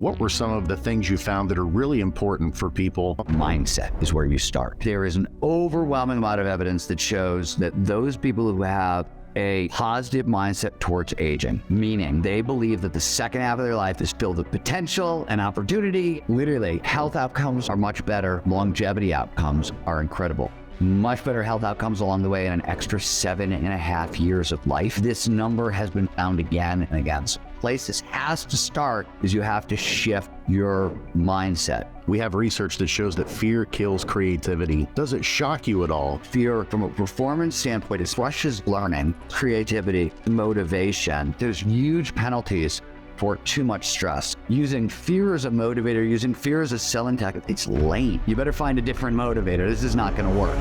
What were some of the things you found that are really important for people? Mindset is where you start. There is an overwhelming amount of evidence that shows that those people who have a positive mindset towards aging, meaning they believe that the second half of their life is filled with potential and opportunity. Literally, health outcomes are much better. Longevity outcomes are incredible. Much better health outcomes along the way and an extra 7.5 years of life. This number has been found again and again. So the place this has to start is you have to shift your mindset. We have research that shows that fear kills creativity. Does it shock you at all? Fear, from a performance standpoint, it crushes learning, creativity, motivation. There's huge penalties for too much stress. Using fear as a motivator, using fear as a selling tactic, it's lame. You better find a different motivator. This is not gonna work.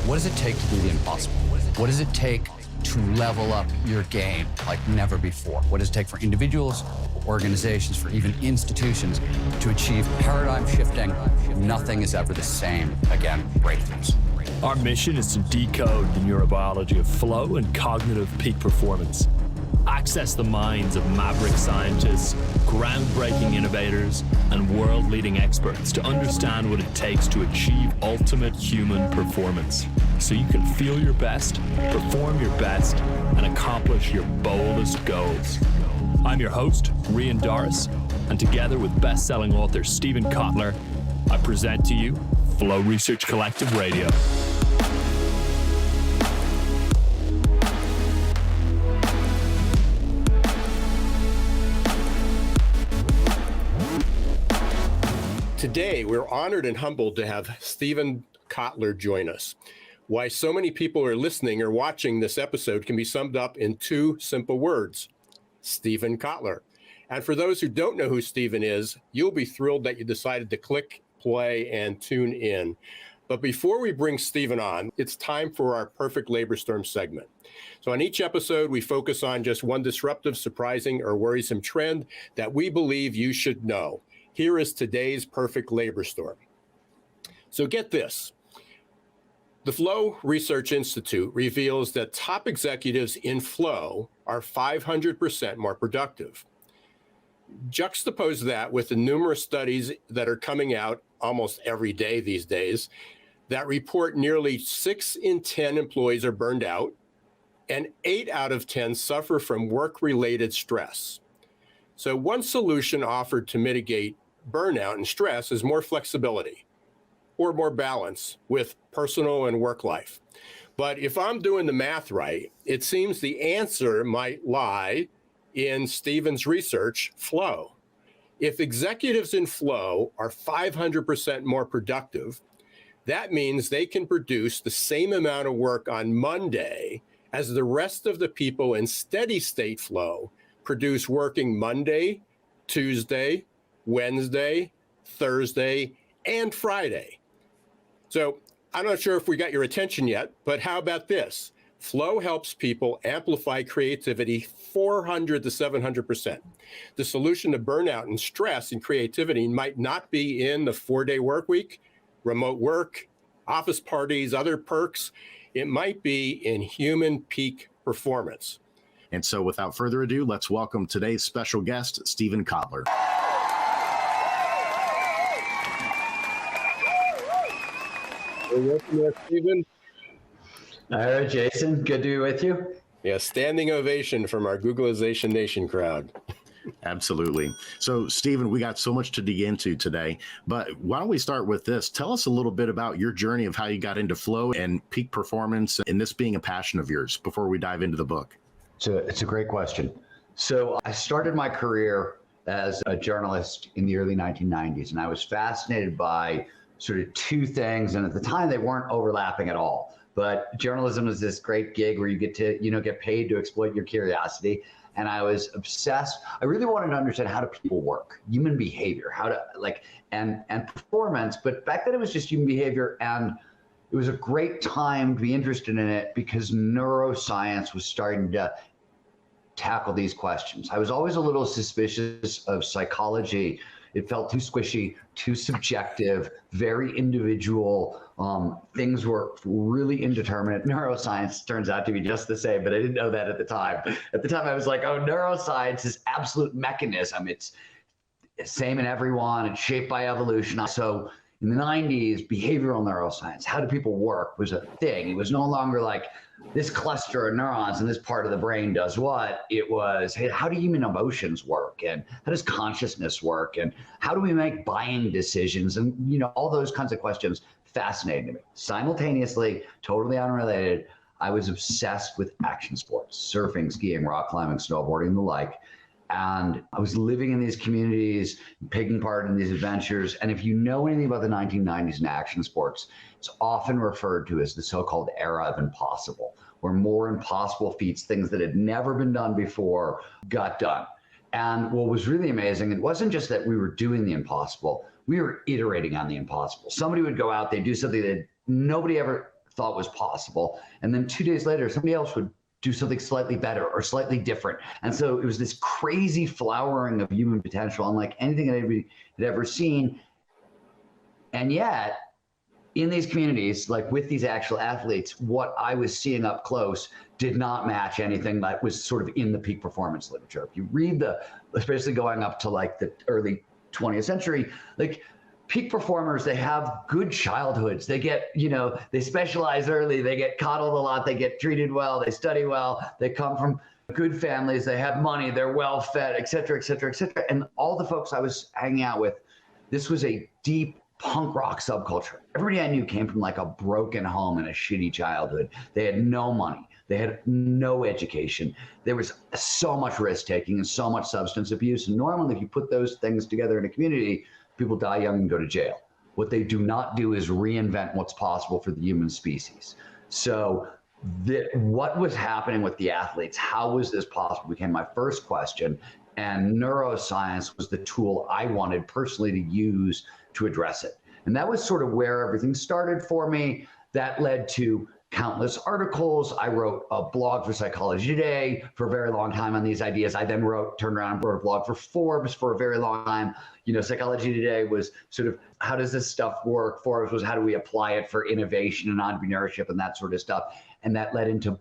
What does it take to do the impossible? What does it take to level up your game like never before? What does it take for individuals, organizations, for even institutions to achieve paradigm shifting? Nothing is ever the same again, breakthroughs. Our mission is to decode the neurobiology of flow and cognitive peak performance. Access the minds of maverick scientists, groundbreaking innovators, and world-leading experts to understand what it takes to achieve ultimate human performance, so you can feel your best, perform your best, and accomplish your boldest goals. I'm your host, Rian Doris, and together with best-selling author Stephen Kotler, I present to you Flow Research Collective Radio. Today, we're honored and humbled to have Stephen Kotler join us. Why so many people are listening or watching this episode can be summed up in two simple words: Stephen Kotler. And for those who don't know who Stephen is, you'll be thrilled that you decided to click play and tune in. But before we bring Stephen on, it's time for our Perfect Labor Storm segment. So on each episode, we focus on just one disruptive, surprising, or worrisome trend that we believe you should know. Here is today's Perfect Labor Storm. So get this. The Flow Research Institute reveals that top executives in Flow are 500% more productive. Juxtapose that with the numerous studies that are coming out almost every day these days that report nearly 6 in 10 employees are burned out and 8 out of 10 suffer from work-related stress. So one solution offered to mitigate burnout and stress is more flexibility or more balance with personal and work life. But if I'm doing the math right, it seems the answer might lie in Stephen's research, Flow. If executives in Flow are 500% more productive, that means they can produce the same amount of work on Monday as the rest of the people in steady state Flow produce working Monday, Tuesday, Wednesday, Thursday, and Friday. So I'm not sure if we got your attention yet, but how about this? Flow helps people amplify creativity 400 to 700%. The solution to burnout and stress and creativity might not be in the 4-day work week, remote work, office parties, other perks. It might be in human peak performance. And so without further ado, let's welcome today's special guest, Stephen Kotler. Welcome there, Stephen. All right, Jason, good to be with you. Yeah, standing ovation from our Googleization Nation crowd. Absolutely. So, Stephen, we got so much to dig into today, but why don't we start with this? Tell us a little bit about your journey of how you got into flow and peak performance and this being a passion of yours before we dive into the book. So it's a great question. So I started my career as a journalist in the early 1990s, and I was fascinated by sort of two things, and at the time they weren't overlapping at all. But journalism is this great gig where you get to, get paid to exploit your curiosity. And I was obsessed. I really wanted to understand how do people work, human behavior, how to and performance. But back then it was just human behavior, and it was a great time to be interested in it because neuroscience was starting to tackle these questions. I was always a little suspicious of psychology. It felt too squishy, too subjective, very individual. Things were really indeterminate. Neuroscience turns out to be just the same, but I didn't know that at the time. At the time, I was like, oh, neuroscience is absolute mechanism. It's same in everyone. It's shaped by evolution. So in the 90s, behavioral neuroscience, how do people work, was a thing. It was no longer like this cluster of neurons in this part of the brain does what. It was, hey, how do human emotions work? And how does consciousness work? And how do we make buying decisions? And, you know, all those kinds of questions fascinated me. Simultaneously, totally unrelated, I was obsessed with action sports, surfing, skiing, rock climbing, snowboarding, and the like. And I was living in these communities, taking part in these adventures. And if you know anything about the 1990s and action sports, it's often referred to as the so-called era of impossible, where more impossible feats, things that had never been done before, got done. And what was really amazing, it wasn't just that we were doing the impossible, we were iterating on the impossible. Somebody would go out, they'd do something that nobody ever thought was possible. And then 2 days later, somebody else would do something slightly better or slightly different. And so it was this crazy flowering of human potential, unlike anything that anybody had ever seen. And yet, in these communities, like with these actual athletes, what I was seeing up close did not match anything that was sort of in the peak performance literature. If you read especially going up to like the early 20th century, like peak performers, they have good childhoods. They get, you know, they specialize early, they get coddled a lot, they get treated well, they study well, they come from good families, they have money, they're well fed, et cetera, et cetera, et cetera. And all the folks I was hanging out with, this was a deep punk rock subculture. Everybody I knew came from like a broken home and a shitty childhood. They had no money. They had no education. There was so much risk taking and so much substance abuse. And normally if you put those things together in a community, people die young and go to jail. What they do not do is reinvent what's possible for the human species. So what was happening with the athletes? How was this possible? Became my first question. And neuroscience was the tool I wanted personally to use to address it. And that was sort of where everything started for me. That led to countless articles. I wrote a blog for Psychology Today for a very long time on these ideas. I then turned around and wrote a blog for Forbes for a very long time. You know, Psychology Today was sort of, how does this stuff work? Forbes was, how do we apply it for innovation and entrepreneurship and that sort of stuff? And that led into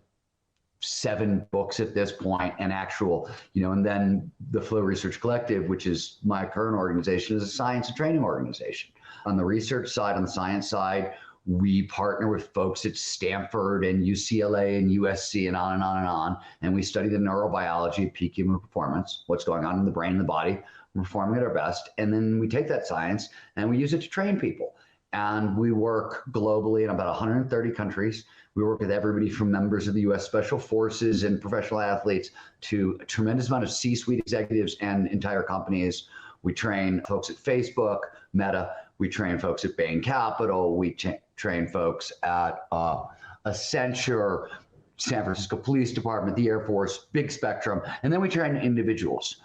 7 books at this point, and actual, you know, and then the Flow Research Collective, which is my current organization, is a science and training organization. On the research side, on the science side, we partner with folks at Stanford and UCLA and USC and on and on and on. And we study the neurobiology of peak human performance, what's going on in the brain and the body. We're performing at our best. And then we take that science and we use it to train people. And we work globally in about 130 countries. We work with everybody from members of the US Special Forces and professional athletes to a tremendous amount of C-suite executives and entire companies. We train folks at Facebook, Meta. We train folks at Bain Capital. We train folks at Accenture, San Francisco Police Department, the Air Force, big spectrum. And then we train individuals,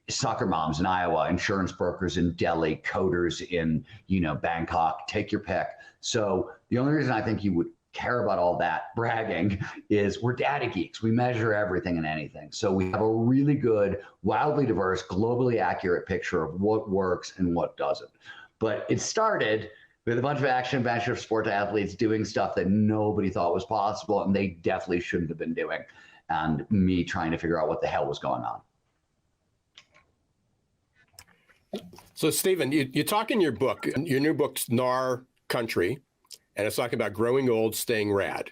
soccer moms in Iowa, insurance brokers in Delhi, coders in, you know, Bangkok, take your pick. So the only reason I think you would care about all that bragging is we're data geeks. We measure everything and anything. So we have a really good, wildly diverse, globally accurate picture of what works and what doesn't. But it started with a bunch of action adventure sport athletes doing stuff that nobody thought was possible, and they definitely shouldn't have been doing, and me trying to figure out what the hell was going on. So, Stephen, you talk in your book, your new book's Gnar Country, and it's talking about growing old, staying rad.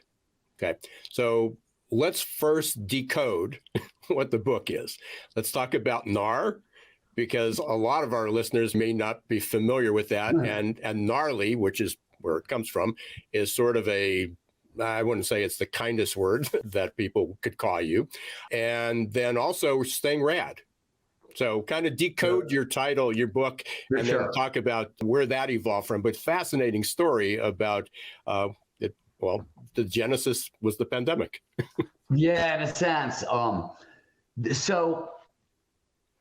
Okay, so let's first decode what the book is. Let's talk about Gnar, because a lot of our listeners may not be familiar with that. And gnarly, which is where it comes from, is sort of I wouldn't say it's the kindest word that people could call you. And then also staying rad. So kind of decode your title, your book, and then talk about where that evolved from. But fascinating story about, the genesis was the pandemic. Yeah, in a sense. So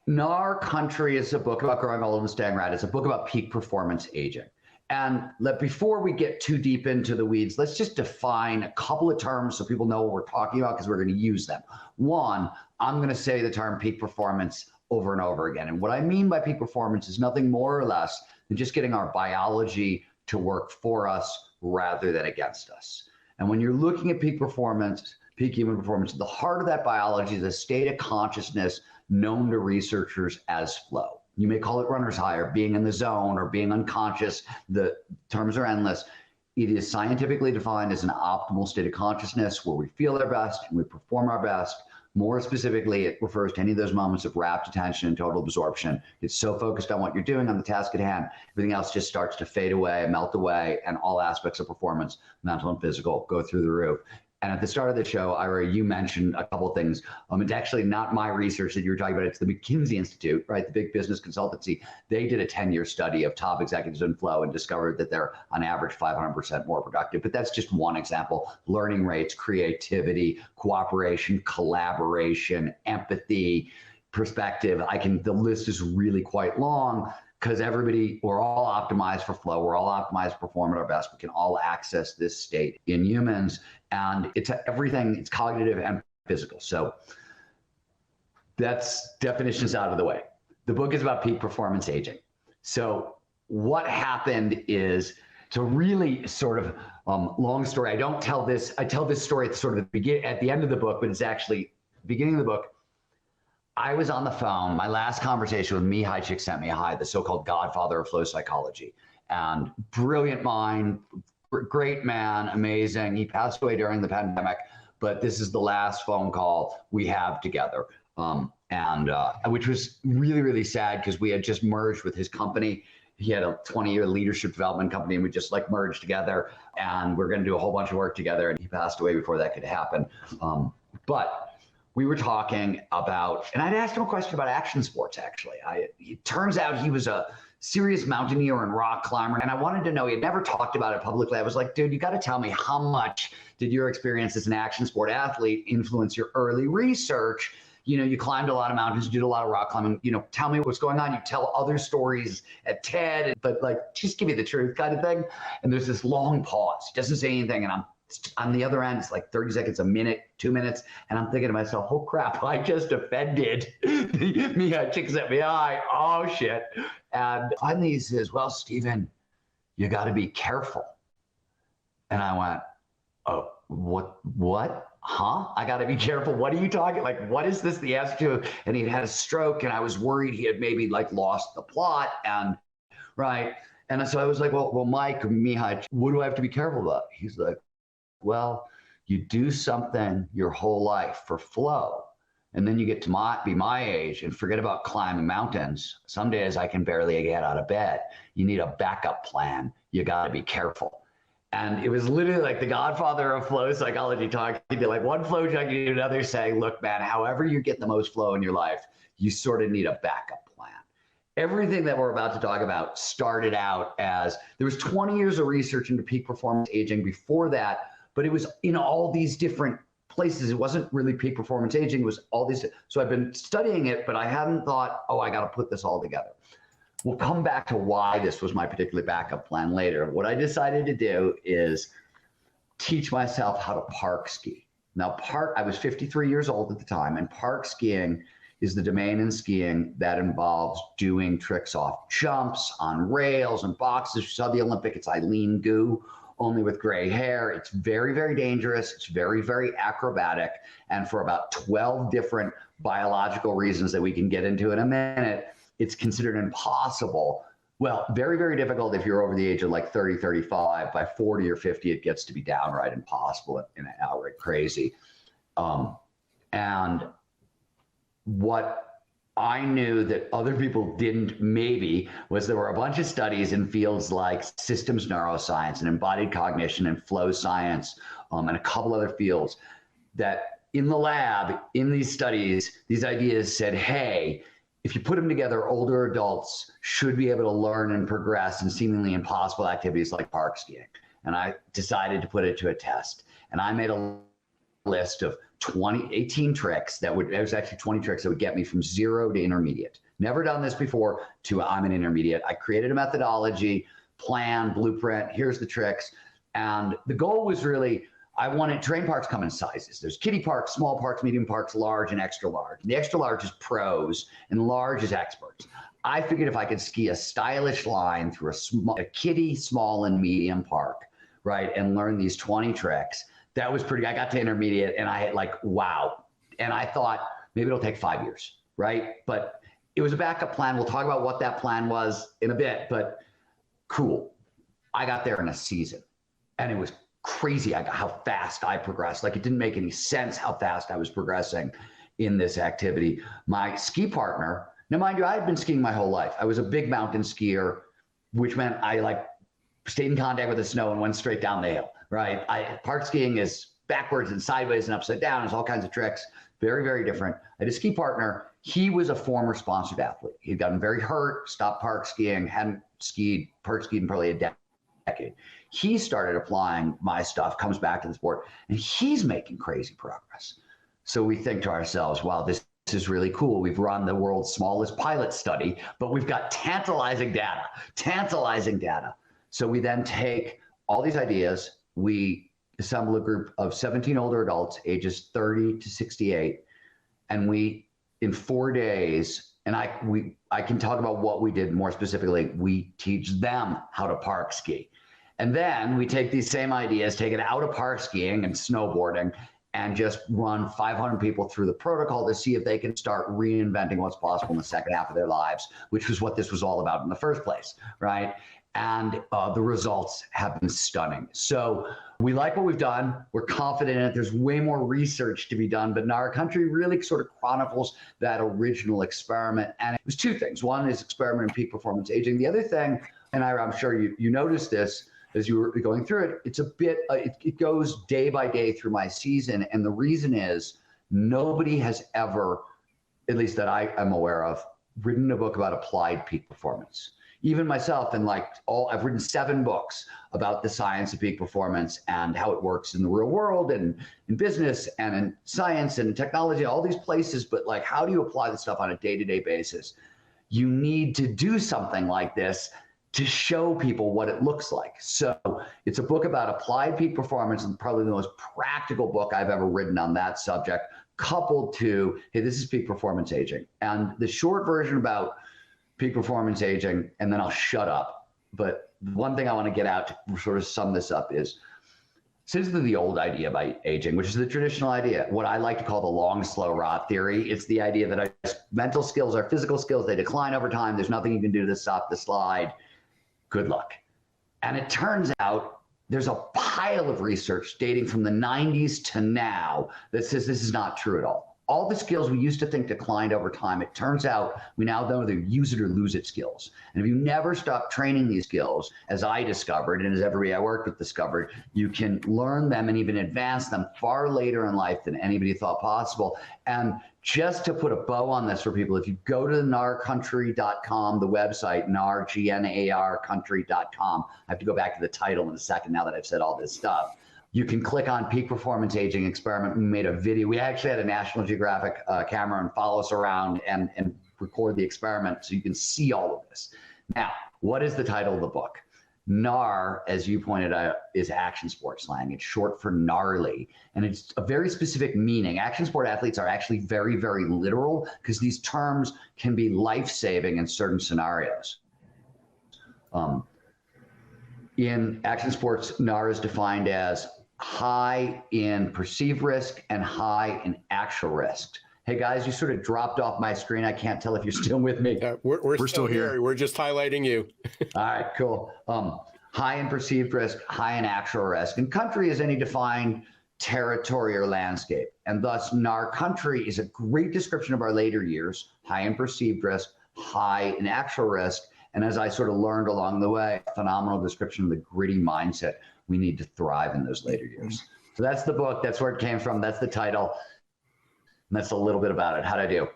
Gnar Country is a book about growing old and staying rad. It's a book about peak performance aging. And before we get too deep into the weeds, let's just define a couple of terms so people know what we're talking about, because we're going to use them. One, I'm going to say the term peak performance over and over again. And what I mean by peak performance is nothing more or less than just getting our biology to work for us rather than against us. And when you're looking at peak performance, peak human performance, the heart of that biology is a state of consciousness known to researchers as flow. You may call it runner's high or being in the zone or being unconscious. The terms are endless. It is scientifically defined as an optimal state of consciousness where we feel our best and we perform our best. More specifically, it refers to any of those moments of rapt attention and total absorption. It's so focused on what you're doing on the task at hand, everything else just starts to fade away, melt away, and all aspects of performance, mental and physical, go through the roof. And at the start of the show, Ira, you mentioned a couple of things. It's actually not my research that you were talking about. It's the McKinsey Institute, right? The big business consultancy. They did a 10-year study of top executives in flow and discovered that they're on average 500% more productive. But that's just one example. Learning rates, creativity, cooperation, collaboration, empathy, perspective. The list is really quite long, because we're all optimized for flow. We're all optimized to perform at our best. We can all access this state in humans, and it's everything. It's cognitive and physical. So that's definitions out of the way. The book is about peak performance aging. So what happened is, to really sort of long story. I tell this story at sort of at the end of the book, but it's actually the beginning of the book. I was on the phone, my last conversation with Mihai Csikszentmihalyi, the so-called godfather of flow psychology, and brilliant mind, great man, amazing. He passed away during the pandemic, but this is the last phone call we have together. Which was really, really sad because we had just merged with his company. He had a 20-year leadership development company, and we just like merged together, and we're going to do a whole bunch of work together. And he passed away before that could happen. But we were talking about, and I'd asked him a question about action sports, actually. It turns out he was a serious mountaineer and rock climber, and I wanted to know, he had never talked about it publicly. I was like, dude, you got to tell me, how much did your experience as an action sport athlete influence your early research? You climbed a lot of mountains, you did a lot of rock climbing, tell me what's going on. You tell other stories at TED, but like, just give me the truth kind of thing. And there's this long pause. He doesn't say anything, and I'm on the other end, it's like 30 seconds, a minute, 2 minutes. And I'm thinking to myself, oh crap, I just offended Mihai Csikszentmihalyi. Oh shit. And finally he says, well, Stephen, you got to be careful. And I went, oh, what? Huh? I got to be careful. What are you talking? Like, what is this the answer to? And he'd had a stroke, and I was worried he had maybe like lost the plot. And right. And so I was like, well, Mike, Mihai, what do I have to be careful about? He's like, well, you do something your whole life for flow, and then you get to be my age and forget about climbing mountains. Some days I can barely get out of bed. You need a backup plan. You got to be careful. And it was literally like the godfather of flow psychology talking to like one flow junkie to another saying, look, man, however you get the most flow in your life, you sort of need a backup plan. Everything that we're about to talk about started out as, there was 20 years of research into peak performance aging before that, but it was in all these different places. It wasn't really peak performance aging, it was all these. So I've been studying it, but I hadn't thought, oh, I got to put this all together. We'll come back to why this was my particular backup plan later. What I decided to do is teach myself how to park ski. Now, I was 53 years old at the time, and park skiing is the domain in skiing that involves doing tricks off jumps, on rails and boxes. You saw the Olympic, it's Eileen Gu, only with gray hair. It's very, very dangerous. It's very, very acrobatic. And for about 12 different biological reasons that we can get into in a minute, it's considered impossible. Well, very, very difficult if you're over the age of like 30, 35. By 40 or 50, it gets to be downright impossible and outright crazy. And what I knew that other people didn't maybe was there were a bunch of studies in fields like systems neuroscience and embodied cognition and flow science and a couple other fields that in the lab, in these studies, these ideas said, hey, if you put them together, older adults should be able to learn and progress in seemingly impossible activities like park skiing. And I decided to put it to a test. And I made a list of 18 tricks it was actually 20 tricks that would get me from 0 to intermediate. Never done this before to I'm an intermediate. I created a methodology, plan, blueprint, here's the tricks. And the goal was really, I wanted, terrain parks come in sizes. There's kiddie parks, small parks, medium parks, large and extra large. The extra large is pros and large is experts. I figured if I could ski a stylish line through a kiddie, small and medium park, right, and learn these 20 tricks, that was pretty, I got to intermediate and I had like, wow. And I thought maybe it'll take 5 years, right? But it was a backup plan. We'll talk about what that plan was in a bit, but cool. I got there in a season, and it was crazy how fast I progressed. Like, it didn't make any sense how fast I was progressing in this activity. My ski partner, now mind you, I had been skiing my whole life. I was a big mountain skier, which meant I like stayed in contact with the snow and went straight down the hill, right? Park skiing is backwards and sideways and upside down. There's all kinds of tricks. Very, very different. I had a ski partner. He was a former sponsored athlete. He'd gotten very hurt, stopped park skiing, hadn't park skied in probably a decade. He started applying my stuff, comes back to the sport, and he's making crazy progress. So we think to ourselves, wow, this is really cool. We've run the world's smallest pilot study, but we've got tantalizing data. So we then take all these ideas, we assemble a group of 17 older adults, ages 30 to 68, and we, in 4 days, and I can talk about what we did more specifically, we teach them how to park ski. And then we take these same ideas, take it out of park skiing and snowboarding, and just run 500 people through the protocol to see if they can start reinventing what's possible in the second half of their lives, which was what this was all about in the first place, right? And the results have been stunning. So we like what we've done. We're confident in it. There's way more research to be done, but Gnar Country really sort of chronicles that original experiment. And it was two things. One is experiment in peak performance aging. The other thing, and I'm sure you noticed this as you were going through it, it's a bit, it goes day by day through my season. And the reason is nobody has ever, at least that I am aware of, written a book about applied peak performance. Even myself, and I've written 7 books about the science of peak performance and how it works in the real world and in business and in science and technology, all these places. But like, how do you apply this stuff on a day-to-day basis? You need to do something like this to show people what it looks like. So it's a book about applied peak performance, and probably the most practical book I've ever written on that subject, coupled to, hey, this is peak performance aging. And the short version about peak performance aging, and then I'll shut up. But one thing I want to get out to sort of sum this up is, since the old idea about aging, which is the traditional idea, what I like to call the long, slow rot theory, it's the idea that our mental skills, our physical skills, they decline over time. There's nothing you can do to stop the slide. Good luck. And it turns out there's a pile of research dating from the 90s to now that says this is not true at all. All the skills we used to think declined over time, it turns out we now know they're use it or lose it skills. And if you never stop training these skills, as I discovered, and as everybody I worked with discovered, you can learn them and even advance them far later in life than anybody thought possible. And just to put a bow on this for people, if you go to the gnarcountry.com, the website, Gnar, Gnar country.com, I have to go back to the title in a second now that I've said all this stuff. You can click on peak performance aging experiment. We made a video. We actually had a National Geographic camera and follow us around and record the experiment so you can see all of this. Now, what is the title of the book? Gnar, as you pointed out, is action sport slang. It's short for gnarly, and it's a very specific meaning. Action sport athletes are actually very, very literal because these terms can be life-saving in certain scenarios. In action sports, Gnar is defined as high in perceived risk and high in actual risk. Hey guys, you sort of dropped off my screen. I can't tell if you're still with me. We're still here. We're just highlighting you. All right, cool. High in perceived risk, high in actual risk. And country is any defined territory or landscape. And thus, Gnar Country is a great description of our later years, high in perceived risk, high in actual risk. And as I sort of learned along the way, a phenomenal description of the gritty mindset we need to thrive in those later years. So that's the book. That's where it came from. That's the title. And that's a little bit about it. How'd I do?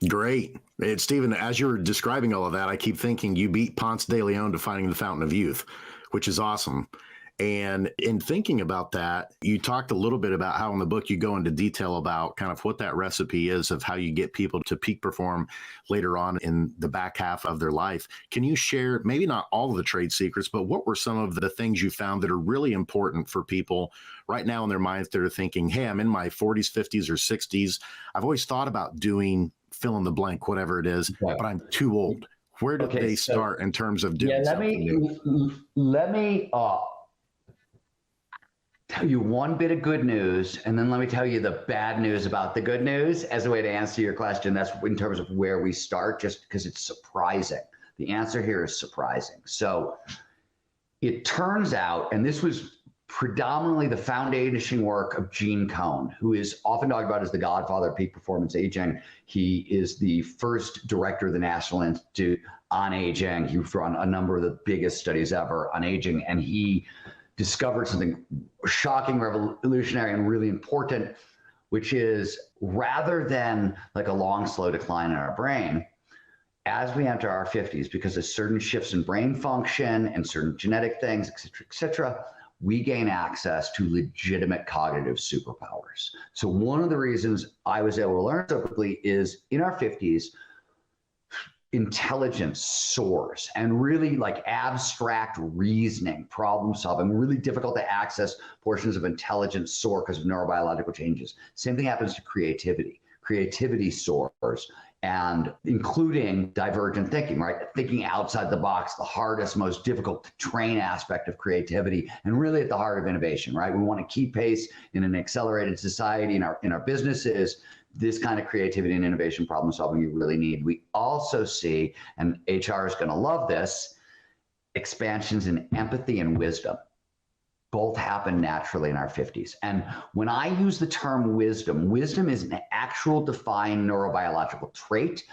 Great. Stephen, as you're describing all of that, I keep thinking you beat Ponce de Leon to finding the fountain of youth, which is awesome. And in thinking about that, you talked a little bit about how in the book you go into detail about kind of what that recipe is of how you get people to peak perform later on in the back half of their life. Can you share, maybe not all of the trade secrets, but what were some of the things you found that are really important for people right now in their minds that are thinking, hey, I'm in my 40s, 50s, or 60s. I've always thought about doing fill in the blank, whatever it is, but I'm too old. Where did they start in terms of doing something new? Let me tell you one bit of good news, and then let me tell you the bad news about the good news as a way to answer your question. That's in terms of where we start, just because it's surprising. The answer here is surprising. So it turns out, and this was predominantly the foundation work of Gene Cohn, who is often talked about as the godfather of peak performance aging. He is the first director of the National Institute on Aging. He's run a number of the biggest studies ever on aging, and he discovered something shocking, revolutionary, and really important, which is rather than like a long, slow decline in our brain, as we enter our 50s, because of certain shifts in brain function and certain genetic things, et cetera, we gain access to legitimate cognitive superpowers. So one of the reasons I was able to learn so quickly is in our 50s, intelligence soars, and really like abstract reasoning, problem solving, really difficult to access portions of intelligence soar because of neurobiological changes. Same thing happens to creativity. Creativity soars, and including divergent thinking, right? Thinking outside the box, the hardest, most difficult to train aspect of creativity, and really at the heart of innovation, right? We want to keep pace in an accelerated society in our businesses. This kind of creativity and innovation problem solving you really need. We also see, and HR is going to love this, expansions in empathy and wisdom. Both happen naturally in our 50s. And when I use the term wisdom, wisdom is an actual defined neurobiological trait.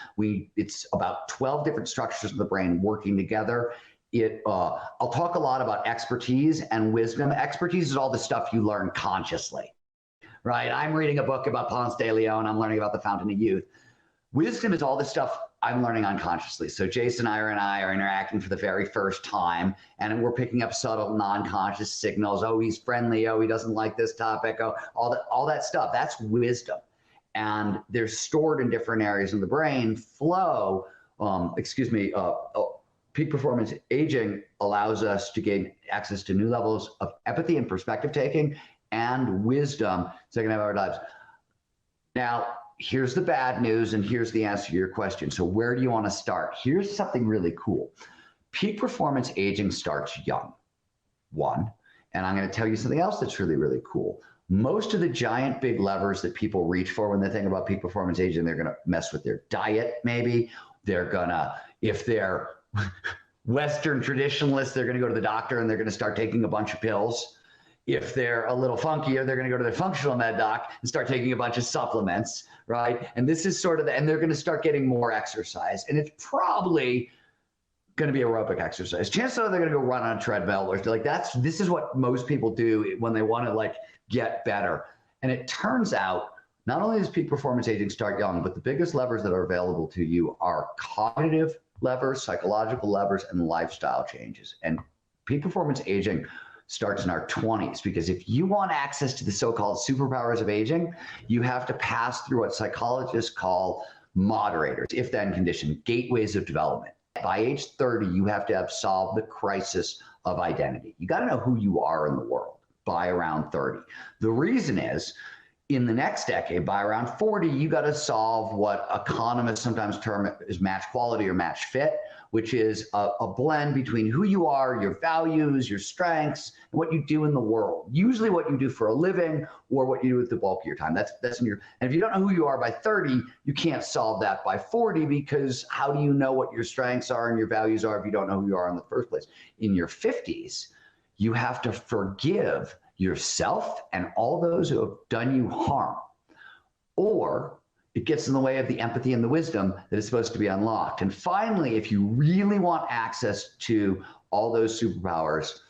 It's about 12 different structures of the brain working together. I'll talk a lot about expertise and wisdom. Expertise is all the stuff you learn consciously. Right? I'm reading a book about Ponce de Leon. I'm learning about the Fountain of Youth. Wisdom is all the stuff I'm learning unconsciously. So Jason and I are interacting for the very first time, and we're picking up subtle non-conscious signals. Oh, he's friendly. Oh, he doesn't like this topic. Oh, all that stuff. That's wisdom. And they're stored in different areas of the brain. Peak performance aging allows us to gain access to new levels of empathy and perspective taking and wisdom second half of our lives. Now, here's the bad news, and here's the answer to your question. So where do you want to start? Here's something really cool. Peak performance aging starts young, one. And I'm going to tell you something else that's really, really cool. Most of the giant big levers that people reach for when they think about peak performance aging, they're going to mess with their diet, maybe. They're going to, if they're Western traditionalists, they're going to go to the doctor and they're going to start taking a bunch of pills. If they're a little funkier, they're going to go to their functional med doc and start taking a bunch of supplements, right? And this is sort of and they're going to start getting more exercise. And it's probably going to be aerobic exercise. Chances are they're going to go run on a treadmill or like this is what most people do when they want to like get better. And it turns out not only does peak performance aging start young, but the biggest levers that are available to you are cognitive levers, psychological levers, and lifestyle changes. And peak performance aging starts in our 20s, because if you want access to the so-called superpowers of aging, you have to pass through what psychologists call moderators, if-then condition, gateways of development. By age 30, you have to have solved the crisis of identity. You got to know who you are in the world by around 30. The reason is, in the next decade, by around 40, you got to solve what economists sometimes term as match quality or match fit, which is a blend between who you are, your values, your strengths, and what you do in the world. Usually what you do for a living or what you do with the bulk of your time. That's in your, and if you don't know who you are by 30, you can't solve that by 40, because how do you know what your strengths are and your values are if you don't know who you are in the first place? In your 50s, you have to forgive yourself and all those who have done you harm, or it gets in the way of the empathy and the wisdom that is supposed to be unlocked. And finally, if you really want access to all those superpowers,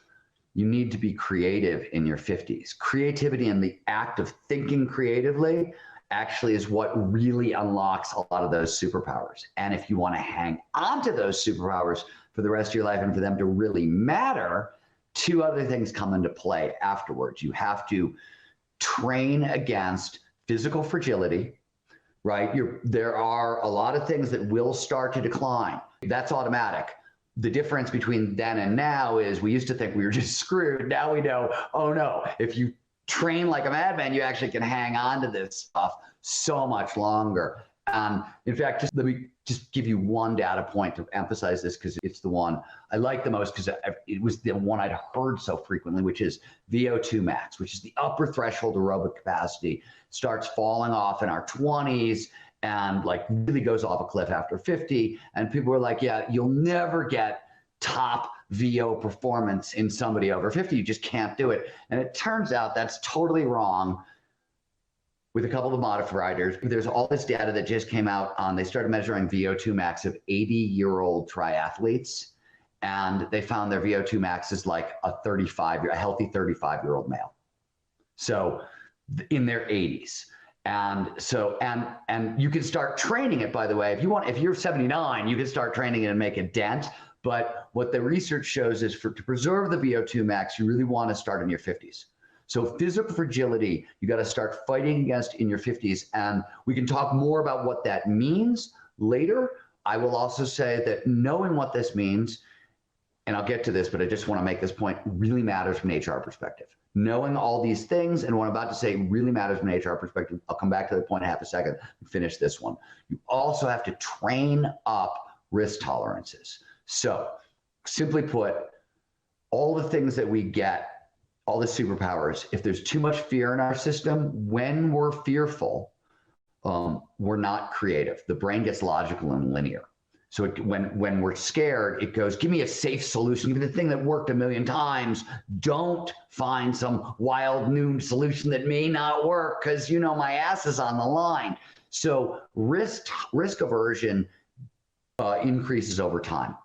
you need to be creative in your 50s. Creativity and the act of thinking creatively actually is what really unlocks a lot of those superpowers. And if you want to hang on to those superpowers for the rest of your life and for them to really matter, two other things come into play afterwards. You have to train against physical fragility, right? There are a lot of things that will start to decline. That's automatic. The difference between then and now is we used to think we were just screwed. Now we know, oh no, if you train like a madman, you actually can hang on to this stuff so much longer. In fact, let me just give you one data point to emphasize this, because it's the one I like the most, because it was the one I'd heard so frequently, which is VO2 max, which is the upper threshold aerobic capacity, starts falling off in our 20s and like really goes off a cliff after 50. And people were like, yeah, you'll never get top VO performance in somebody over 50. You just can't do it. And it turns out that's totally wrong. With a couple of modifiers, there's all this data that just came out on, they started measuring VO2 max of 80-year-old triathletes, and they found their VO2 max is like a healthy 35-year-old male. So in their 80s. And so, and you can start training it, by the way. If you're 79, you can start training it and make a dent. But what the research shows is to preserve the VO2 max, you really want to start in your 50s. So physical fragility, you got to start fighting against in your 50s. And we can talk more about what that means later. I will also say that knowing what this means, and I'll get to this, but I just want to make this point, really matters from an HR perspective. Knowing all these things and what I'm about to say really matters from an HR perspective. I'll come back to the point in half a second and finish this one. You also have to train up risk tolerances. So simply put, all the things that we get, all the superpowers, if there's too much fear in our system, when we're fearful, we're not creative. The brain gets logical and linear. So when we're scared, it goes, give me a safe solution, give me the thing that worked a million times. Don't find some wild new solution that may not work, because you know my ass is on the line. So risk aversion increases over time.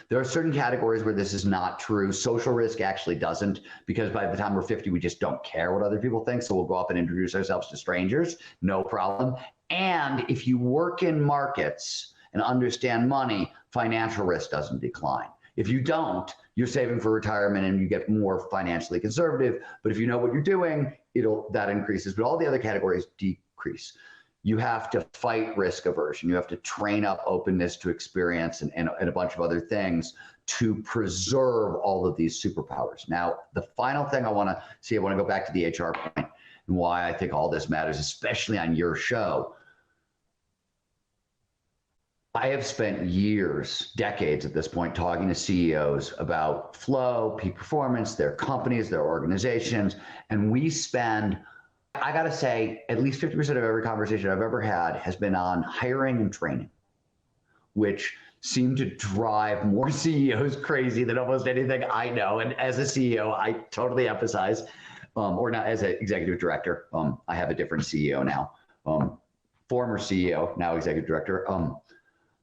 There are certain categories where this is not true. Social risk actually doesn't, because by the time we're 50, we just don't care what other people think. So we'll go up and introduce ourselves to strangers, no problem. And if you work in markets and understand money, financial risk doesn't decline. If you don't, you're saving for retirement and you get more financially conservative. But if you know what you're doing, that increases. But all the other categories decrease. You have to fight risk aversion. You have to train up openness to experience and a bunch of other things to preserve all of these superpowers. Now, the final thing I want to go back to the HR point and why I think all this matters, especially on your show. I have spent years, decades at this point, talking to CEOs about flow, peak performance, their companies, their organizations, and we spend, I got to say, at least 50% of every conversation I've ever had has been on hiring and training, which seem to drive more CEOs crazy than almost anything I know. And as a CEO, I totally emphasize, or not as an executive director, I have a different CEO now, former CEO, now executive director.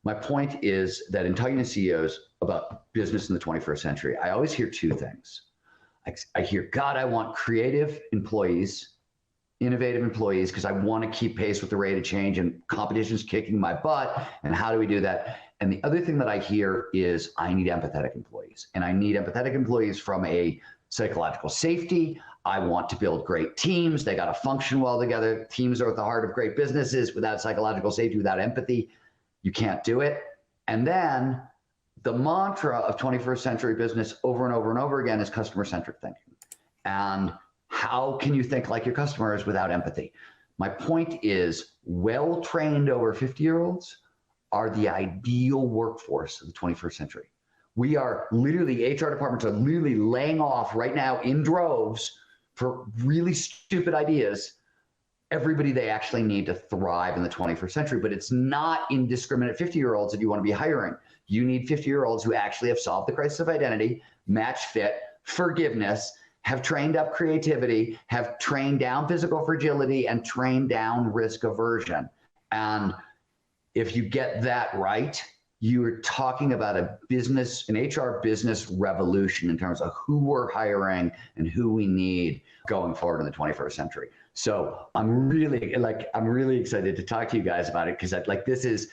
My point is that in talking to CEOs about business in the 21st century, I always hear two things. I hear, God, I want creative employees, innovative employees, because I want to keep pace with the rate of change and competition's kicking my butt. And how do we do that? And the other thing that I hear is I need empathetic employees. And I need empathetic employees from a psychological safety. I want to build great teams. They got to function well together. Teams are at the heart of great businesses. Without psychological safety, without empathy, you can't do it. And then the mantra of 21st century business over and over and over again is customer-centric thinking. And how can you think like your customers without empathy? My point is, well-trained over 50-year-olds are the ideal workforce of the 21st century. We are literally, HR departments are literally laying off right now in droves for really stupid ideas everybody they actually need to thrive in the 21st century. But it's not indiscriminate 50-year-olds that you want to be hiring. You need 50-year-olds who actually have solved the crisis of identity, match fit, forgiveness, have trained up creativity, have trained down physical fragility, and trained down risk aversion. And if you get that right, you're talking about a business, an HR business revolution in terms of who we're hiring and who we need going forward in the 21st century. So I'm really excited to talk to you guys about it, because this is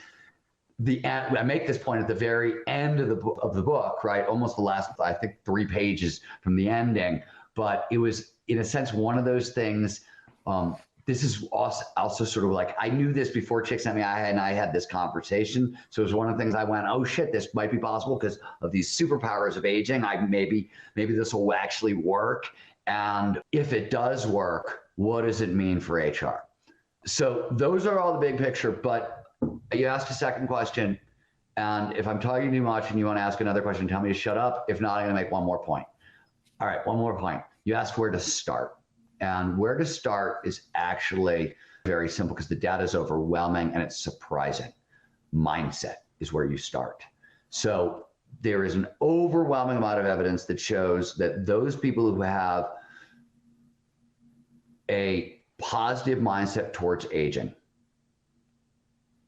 I make this point at the very end of the book, right? Almost the last, I think, 3 pages from the ending. But it was, in a sense, one of those things. This is also sort of like, I knew this before Chick sent me, and I had this conversation. So it was one of the things I went, oh shit, this might be possible because of these superpowers of aging. Maybe this will actually work. And if it does work, what does it mean for HR? So those are all the big picture, but You asked a second question, and if I'm talking too much and you want to ask another question, tell me to shut up. If not, I'm going to make one more point. All right, one more point. You asked where to start. And where to start is actually very simple because the data is overwhelming and it's surprising. Mindset is where you start. So there is an overwhelming amount of evidence that shows that those people who have a positive mindset towards aging,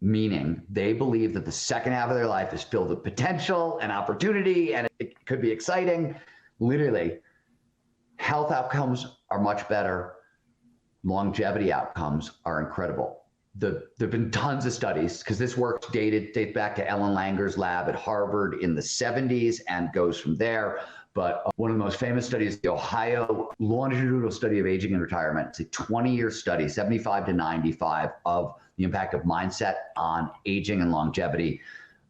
meaning they believe that the second half of their life is filled with potential and opportunity and it could be exciting, literally, health outcomes are much better. Longevity outcomes are incredible. There've been tons of studies because this work dates back to Ellen Langer's lab at Harvard in the 70s and goes from there. But one of the most famous studies, the Ohio longitudinal study of aging and retirement. It's a 20-year study, 75 to 95, of the impact of mindset on aging and longevity.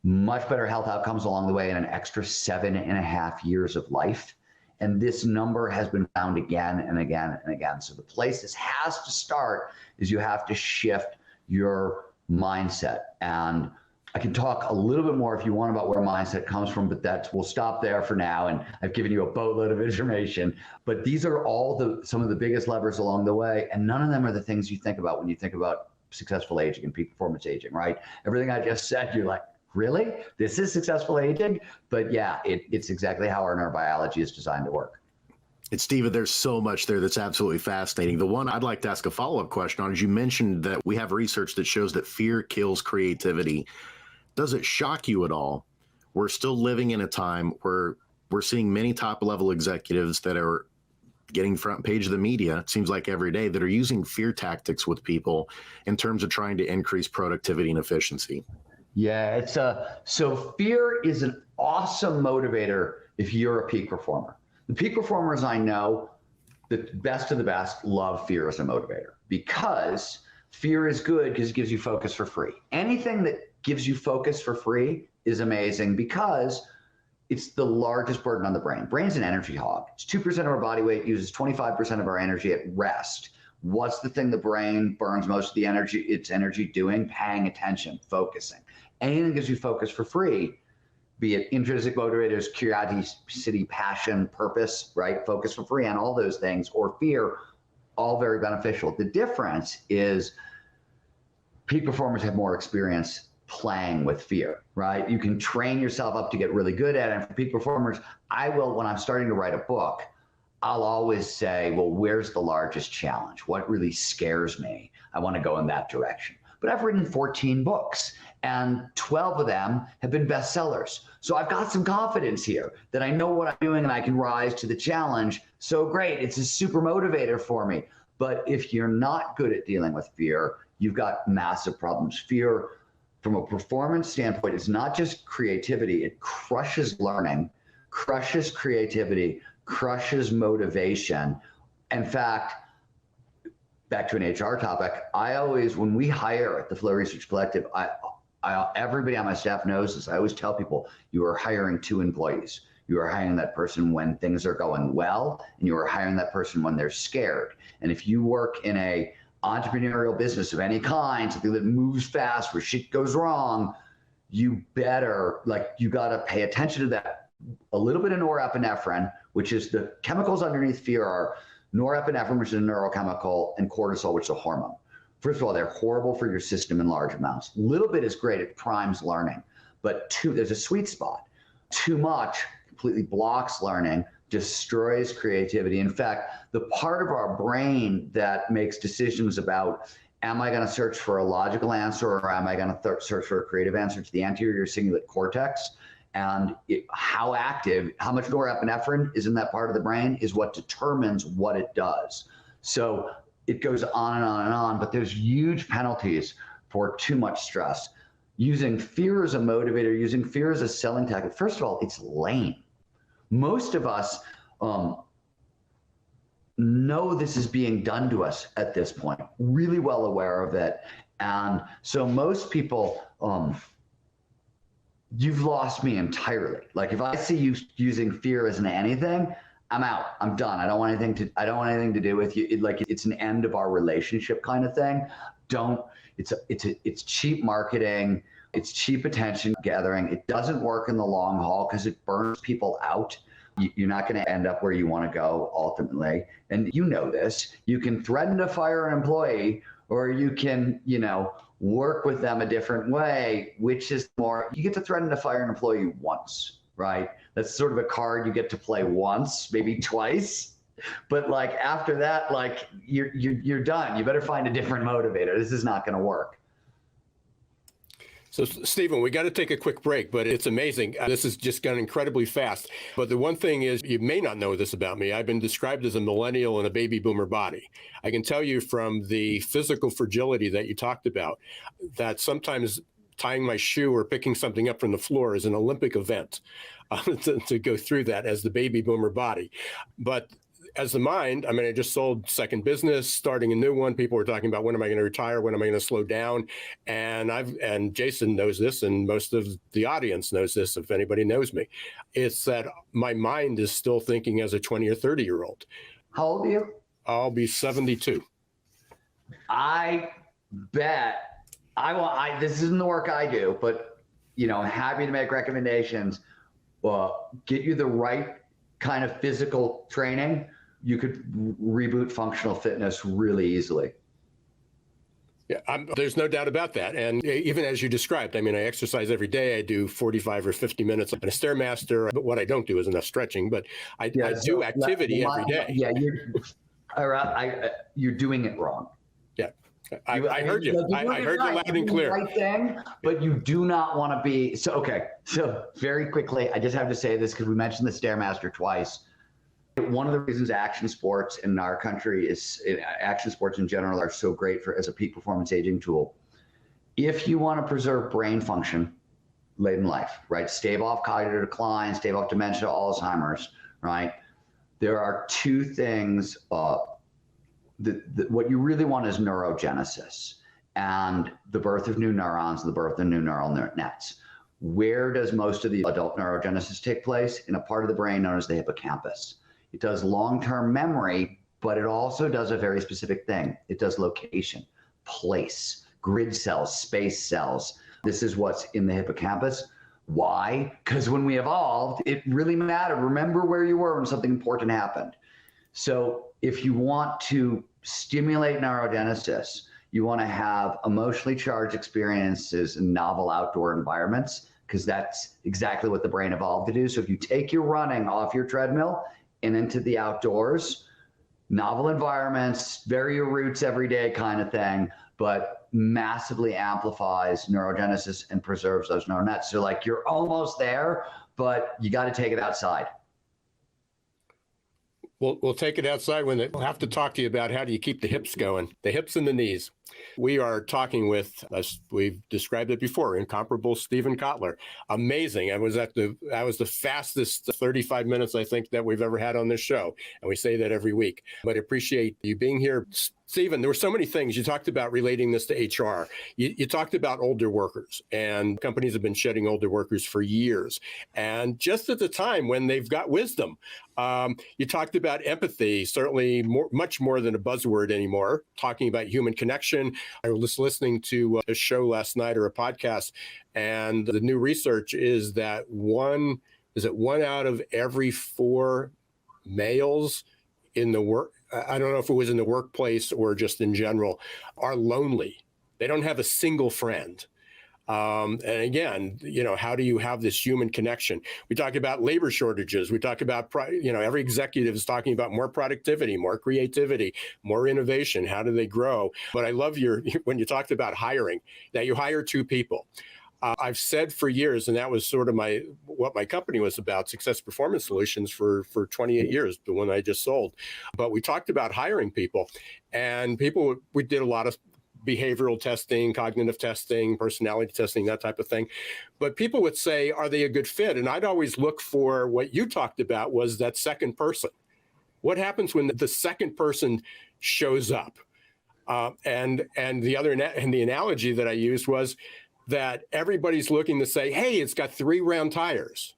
Much better health outcomes along the way and an extra 7.5 years of life. And this number has been found again and again and again. So the place this has to start is you have to shift your mindset. And I can talk a little bit more if you want about where mindset comes from, but we'll stop there for now. And I've given you a boatload of information, but these are all some of the biggest levers along the way. And none of them are the things you think about when you think about successful aging and peak performance aging, right? Everything I just said, you're like, really? This is successful aging? But yeah, it's exactly how our neurobiology is designed to work. And Steven, there's so much there that's absolutely fascinating. The one I'd like to ask a follow-up question on is you mentioned that we have research that shows that fear kills creativity. Does it shock you at all? We're still living in a time where we're seeing many top-level executives that are getting front page of the media, it seems like every day, that are using fear tactics with people in terms of trying to increase productivity and efficiency. Yeah, so fear is an awesome motivator if you're a peak performer. The peak performers I know, the best of the best, love fear as a motivator because fear is good because it gives you focus for free. Anything that gives you focus for free is amazing because it's the largest burden on the brain. Brain's an energy hog. It's 2% of our body weight, uses 25% of our energy at rest. What's the thing the brain burns most of its energy doing? Paying attention, focusing. Anything that gives you focus for free, be it intrinsic motivators, curiosity, passion, purpose, right? Focus for free on all those things, or fear, all very beneficial. The difference is peak performers have more experience playing with fear, right? You can train yourself up to get really good at it. And for peak performers, when I'm starting to write a book, I'll always say, well, where's the largest challenge? What really scares me? I want to go in that direction. But I've written 14 books and 12 of them have been bestsellers. So I've got some confidence here that I know what I'm doing and I can rise to the challenge. So great, it's a super motivator for me. But if you're not good at dealing with fear, you've got massive problems. Fear, from a performance standpoint, is not just creativity. It crushes learning, crushes creativity, crushes motivation. In fact, back to an HR topic, I always, when we hire at the Flow Research Collective, everybody on my staff knows this. I always tell people, you are hiring two employees. You are hiring that person when things are going well, and you are hiring that person when they're scared. And if you work in a entrepreneurial business of any kind, something that moves fast, where shit goes wrong, you got to pay attention to that. A little bit of norepinephrine, which is the chemicals underneath fear, are norepinephrine, which is a neurochemical, and cortisol, which is a hormone. First of all, they're horrible for your system in large amounts. A little bit is great, it primes learning, but there's a sweet spot. Too much completely blocks learning, destroys creativity. In fact, the part of our brain that makes decisions about, am I going to search for a logical answer or am I going to search for a creative answer, to the anterior cingulate cortex, and how much norepinephrine is in that part of the brain is what determines what it does. So it goes on and on and on, but there's huge penalties for too much stress. Using fear as a motivator, using fear as a selling tactic, first of all, it's lame. Most of us know this is being done to us at this point, really well aware of it. And so most people, you've lost me entirely. Like if I see you using fear as an anything, I'm out. I'm done. I don't want anything to do with you. It's an end of our relationship kind of thing. don't. It's cheap marketing. It's cheap attention gathering. It doesn't work in the long haul because it burns people out. You're not going to end up where you want to go ultimately. And you know this. You can threaten to fire an employee, or you can, work with them a different way, which is more, you get to threaten to fire an employee once, right? That's sort of a card you get to play once, maybe twice. But like after that, like you're done. You better find a different motivator. This is not going to work. So, Stephen, we got to take a quick break, but it's amazing. This has just gone incredibly fast. But the one thing is, you may not know this about me. I've been described as a millennial in a baby boomer body. I can tell you from the physical fragility that you talked about, that sometimes tying my shoe or picking something up from the floor is an Olympic event to go through that as the baby boomer body. But as the mind, I mean, I just sold second business, starting a new one. People were talking about, when am I going to retire? When am I going to slow down? And Jason knows this, and most of the audience knows this, if anybody knows me. It's that my mind is still thinking as a 20 or 30-year-old. How old are you? I'll be 72. I bet this isn't the work I do, but I'm happy to make recommendations. Get you the right kind of physical training. You could reboot functional fitness really easily. Yeah, there's no doubt about that. And even as you described, I mean, I exercise every day. I do 45 or 50 minutes on a Stairmaster. But what I don't do is enough stretching, but I do activity every day. Yeah, you're doing it wrong. Yeah, I heard you. I heard you loud and clear. Right thing, but you do not want to be. So, okay. So very quickly, I just have to say this because we mentioned the Stairmaster twice. One of the reasons action sports in our country action sports in general are so great as a peak performance aging tool. If you want to preserve brain function late in life, right? Stave off cognitive decline, stave off dementia, Alzheimer's, right? There are two things. What you really want is neurogenesis and the birth of new neurons, the birth of new neural nets. Where does most of the adult neurogenesis take place? In a part of the brain known as the hippocampus. It does long-term memory, but it also does a very specific thing. It does location, place, grid cells, space cells. This is what's in the hippocampus. Why? Because when we evolved, it really mattered. Remember where you were when something important happened. So if you want to stimulate neurogenesis, you want to have emotionally charged experiences in novel outdoor environments, because that's exactly what the brain evolved to do. So if you take your running off your treadmill and into the outdoors, novel environments, bury your roots every day kind of thing, but massively amplifies neurogenesis and preserves those neural nets. So like you're almost there, but you got to take it outside. We'll take it outside. We'll have to talk to you about how do you keep the hips going, the hips and the knees. We are talking with, we've described it before, incomparable Stephen Kotler. Amazing. I was the fastest 35 minutes I think that we've ever had on this show. And we say that every week. But I appreciate you being here. Stephen, there were so many things. You talked about relating this to HR. You talked about older workers, and companies have been shedding older workers for years. And just at the time when they've got wisdom, you talked about empathy, certainly much more than a buzzword anymore, talking about human connection. I was listening to a show last night or a podcast, and the new research is that one out of every 4 males in the work, I don't know if it was in the workplace or just in general, are lonely. They don't have a single friend. And again, how do you have this human connection? We talk about labor shortages. We talk about, every executive is talking about more productivity, more creativity, more innovation. How do they grow? But I love when you talked about hiring, that you hire 2 people. I've said for years, and that was sort of what my company was about, Success Performance Solutions for 28 years, the one I just sold. But we talked about hiring people, and we did a lot of behavioral testing, cognitive testing, personality testing, that type of thing. But people would say, are they a good fit? And I'd always look for what you talked about was that second person. What happens when the second person shows up? And the analogy that I used was that everybody's looking to say, hey, it's got 3 round tires.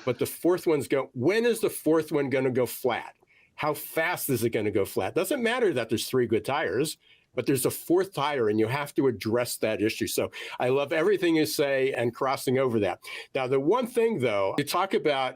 But the fourth one's when is the fourth one going to go flat? How fast is it going to go flat? Doesn't matter that there's 3 good tires. but there's a fourth tire, and you have to address that issue. So I love everything you say and crossing over that. Now, the one thing, though, you talk about,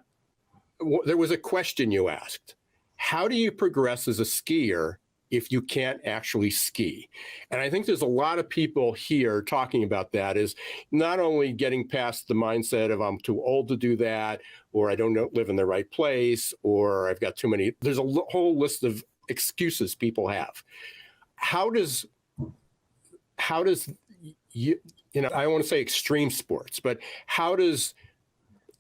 there was a question you asked. How do you progress as a skier if you can't actually ski? And I think there's a lot of people here talking about that, is not only getting past the mindset of I'm too old to do that, or I don't live in the right place, or I've got too many. There's a whole list of excuses people have. How does you know, I don't want to say extreme sports, but how does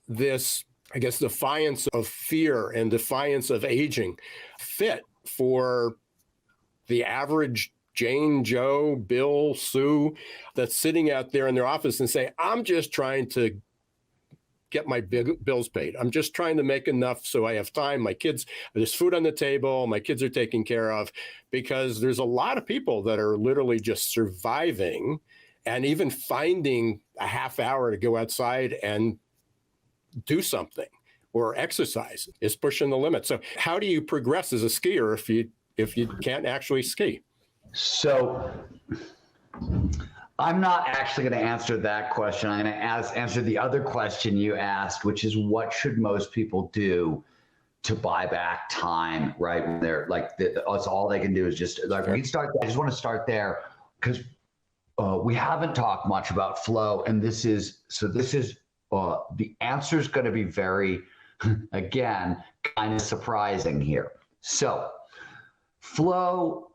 this, I guess, defiance of fear and defiance of aging fit for the average Jane, Joe, Bill, Sue that's sitting out there in their office and say, I'm just trying to get my bills paid. I'm just trying to make enough so I have time. My kids, there's food on the table, my kids are taken care of, because there's a lot of people that are literally just surviving, and even finding a half hour to go outside and do something or exercise is pushing the limit. So how do you progress as a skier if you can't actually ski? So I'm not actually going to answer that question. I'm going to answer the other question you asked, which is what should most people do to buy back time, right? When they're like, that's all they can do is just like, we can start. I just want to start there because we haven't talked much about flow, and this is the answer is going to be very, again, kind of surprising here. So flow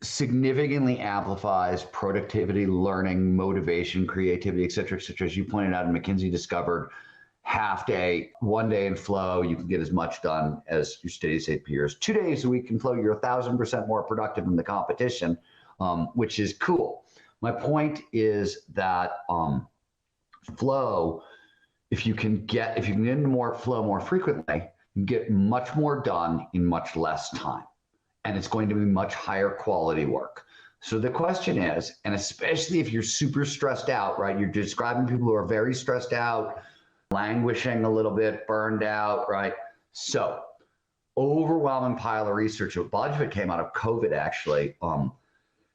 significantly amplifies productivity, learning, motivation, creativity, et cetera, as you pointed out, and McKinsey discovered one day in flow, you can get as much done as your steady state peers. 2 days a week in flow, you're 1,000% more productive than the competition, which is cool. My point is that flow, if you can get into more flow more frequently, you can get much more done in much less time. And it's going to be much higher quality work. So the question is, and especially if you're super stressed out, right? You're describing people who are very stressed out, languishing a little bit, burned out, right? So overwhelming pile of research. A bunch of it came out of COVID, actually.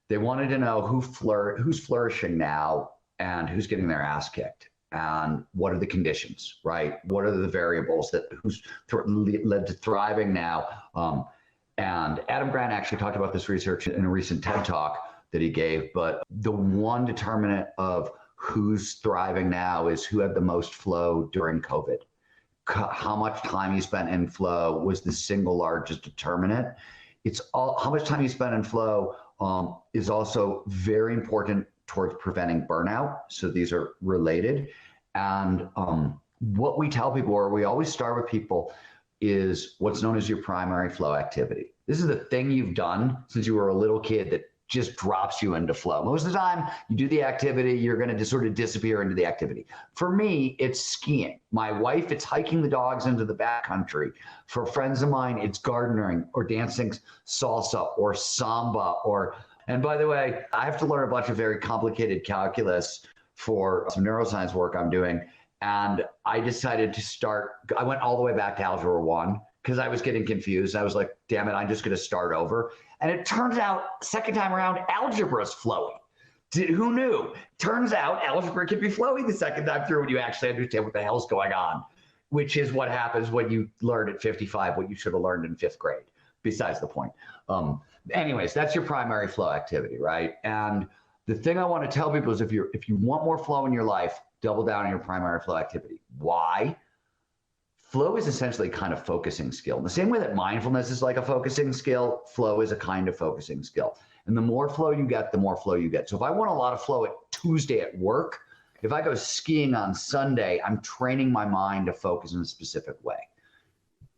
They wanted to know who's flourishing now and who's getting their ass kicked, and what are the conditions, right? What are the variables who's led to thriving now? And Adam Grant actually talked about this research in a recent TED Talk that he gave, but the one determinant of who's thriving now is who had the most flow during COVID. How much time you spent in flow was the single largest determinant. How much time you spent in flow is also very important towards preventing burnout. So these are related. And what we tell people, or we always start with people, is what's known as your primary flow activity. This is the thing you've done since you were a little kid that just drops you into flow. Most of the time, you do the activity, you're going to just sort of disappear into the activity. For me, it's skiing. My wife, it's hiking the dogs into the backcountry. For friends of mine, it's gardening or dancing salsa or samba and by the way, I have to learn a bunch of very complicated calculus for some neuroscience work I'm doing. And I decided I went all the way back to Algebra 1 because I was getting confused. I was like, damn it, I'm just going to start over. And it turns out, second time around, algebra is flowy. Who knew? Turns out algebra can be flowy the second time through when you actually understand what the hell's going on, which is what happens when you learn at 55 what you should have learned in 5th grade. Besides the point. Anyways, that's your primary flow activity, right? And the thing I want to tell people is if you want more flow in your life, double down on your primary flow activity. Why? Flow is essentially kind of focusing skill. In the same way that mindfulness is like a focusing skill, flow is a kind of focusing skill. And the more flow you get, the more flow you get. So if I want a lot of flow at Tuesday at work, if I go skiing on Sunday, I'm training my mind to focus in a specific way.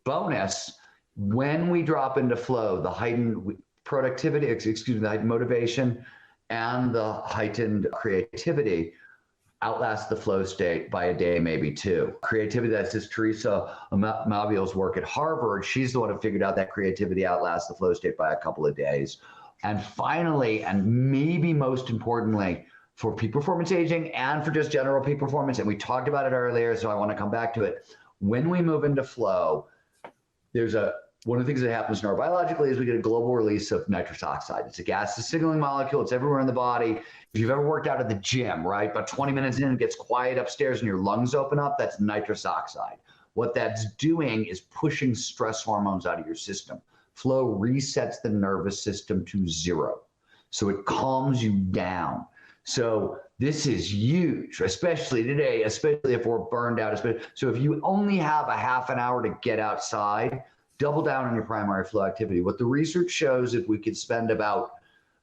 Bonus, when we drop into flow, the heightened productivity, the heightened motivation and the heightened creativity outlast the flow state by a day, maybe 2. Creativity, that's this Teresa Mabiel's work at Harvard. She's the one who figured out that creativity outlasts the flow state by a couple of days. And finally, and maybe most importantly, for peak performance aging and for just general peak performance, and we talked about it earlier, so I want to come back to it. When we move into flow, there's a one of the things that happens neurobiologically is we get a global release of nitrous oxide. It's a gas signaling molecule. It's everywhere in the body. If you've ever worked out at the gym, right, about 20 minutes in, it gets quiet upstairs and your lungs open up, that's nitrous oxide. What that's doing is pushing stress hormones out of your system. Flow resets the nervous system to zero. So it calms you down. So this is huge, especially today, especially if we're burned out. So if you only have a half an hour to get outside, double down on your primary flow activity. What the research shows, if we could spend about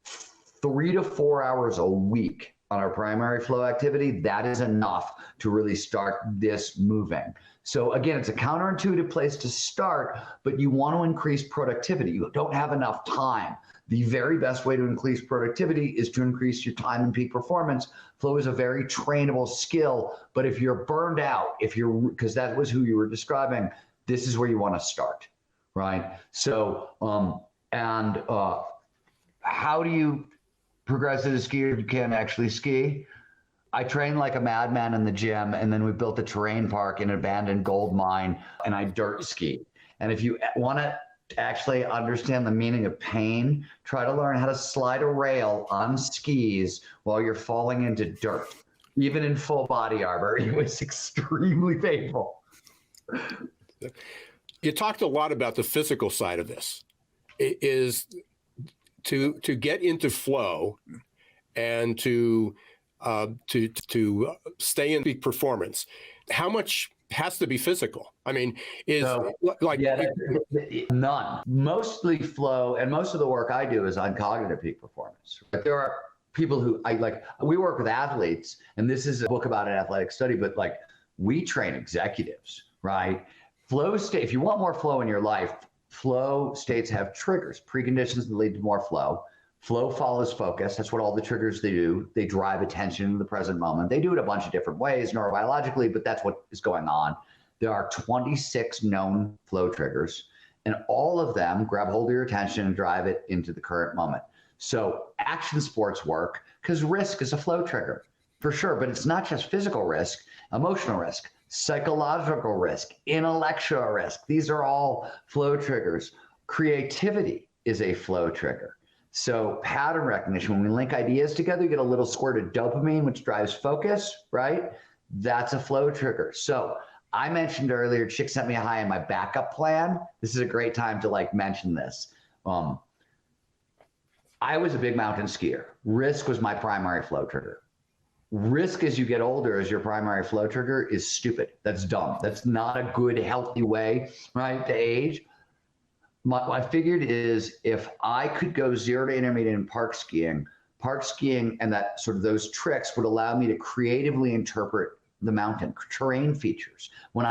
3 to 4 hours a week on our primary flow activity, that is enough to really start this moving. So again, it's a counterintuitive place to start, but you want to increase productivity. You don't have enough time. The very best way to increase productivity is to increase your time and peak performance. Flow is a very trainable skill, but if you're burned out, because that was who you were describing, this is where you want to start, right? So, how do you progress as a skier if you can't actually ski? I trained like a madman in the gym, and then we built a terrain park in an abandoned gold mine, and I dirt skied. And if you want to actually understand the meaning of pain, try to learn how to slide a rail on skis while you're falling into dirt. Even in full body armor, it was extremely painful. You talked a lot about the physical side of this. It is to get into flow and to stay in peak performance. How much has to be physical? I mean, none. Mostly flow, and most of the work I do is on cognitive peak performance. But there are people who we work with athletes, and this is a book about an athletic study, but like we train executives, right? Flow state, if you want more flow in your life, flow states have triggers, preconditions that lead to more flow. Flow follows focus. That's what all the triggers they do. They drive attention to the present moment. They do it a bunch of different ways neurobiologically, but that's what is going on. There are 26 known flow triggers, and all of them grab hold of your attention and drive it into the current moment. So action sports work because risk is a flow trigger for sure, but it's not just physical risk, emotional risk, psychological risk, intellectual risk. These are all flow triggers. Creativity is a flow trigger. So pattern recognition, when we link ideas together, you get a little squirt of dopamine, which drives focus, right? That's a flow trigger. So I mentioned earlier, Chick sent me a high in my backup plan. This is a great time to mention this. I was a big mountain skier. Risk was my primary flow trigger. Risk as you get older as your primary flow trigger is stupid. That's dumb. That's not a good, healthy way, right, to age. What I figured is if I could go 0 to intermediate in park skiing and that sort of those tricks would allow me to creatively interpret the mountain terrain features. When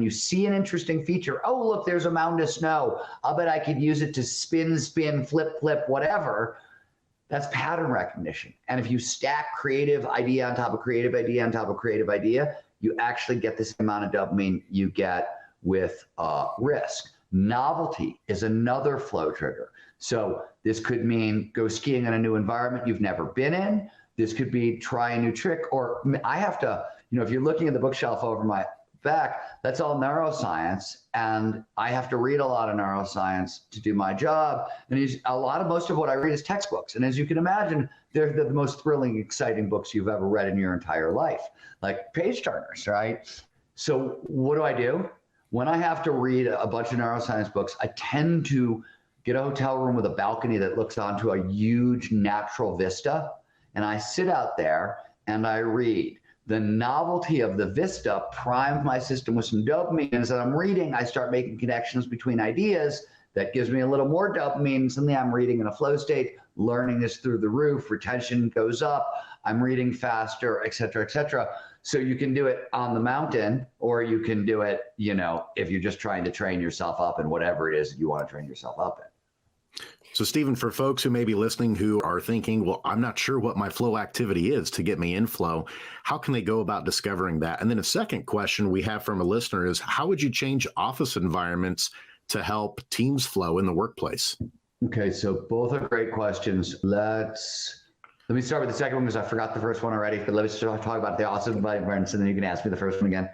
you see an interesting feature, oh, look, there's a mountain of snow. I'll bet I could use it to spin, flip, whatever. That's pattern recognition. And if you stack creative idea on top of creative idea on top of creative idea, you actually get this amount of dopamine you get with risk. Novelty is another flow trigger. So this could mean go skiing in a new environment you've never been in. This could be try a new trick, or I have to, if you're looking at the bookshelf over my back, that's all neuroscience. And I have to read a lot of neuroscience to do my job. And most of what I read is textbooks. And as you can imagine, they're the most thrilling, exciting books you've ever read in your entire life, like page turners, right? So what do? When I have to read a bunch of neuroscience books, I tend to get a hotel room with a balcony that looks onto a huge natural vista. And I sit out there and I read. The novelty of the vista primed my system with some dopamine. And as I'm reading, I start making connections between ideas. That gives me a little more dopamine. Suddenly I'm reading in a flow state. Learning is through the roof. Retention goes up. I'm reading faster, et cetera, et cetera. So you can do it on the mountain, or you can do it, if you're just trying to train yourself up in whatever it is that you want to train yourself up in. So, Stephen, for folks who may be listening who are thinking, well, I'm not sure what my flow activity is to get me in flow, how can they go about discovering that? And then a second question we have from a listener is, how would you change office environments to help teams flow in the workplace? Okay, so both are great questions. Let me start with the second one because I forgot the first one already. But let's talk about the office environments, and then you can ask me the first one again.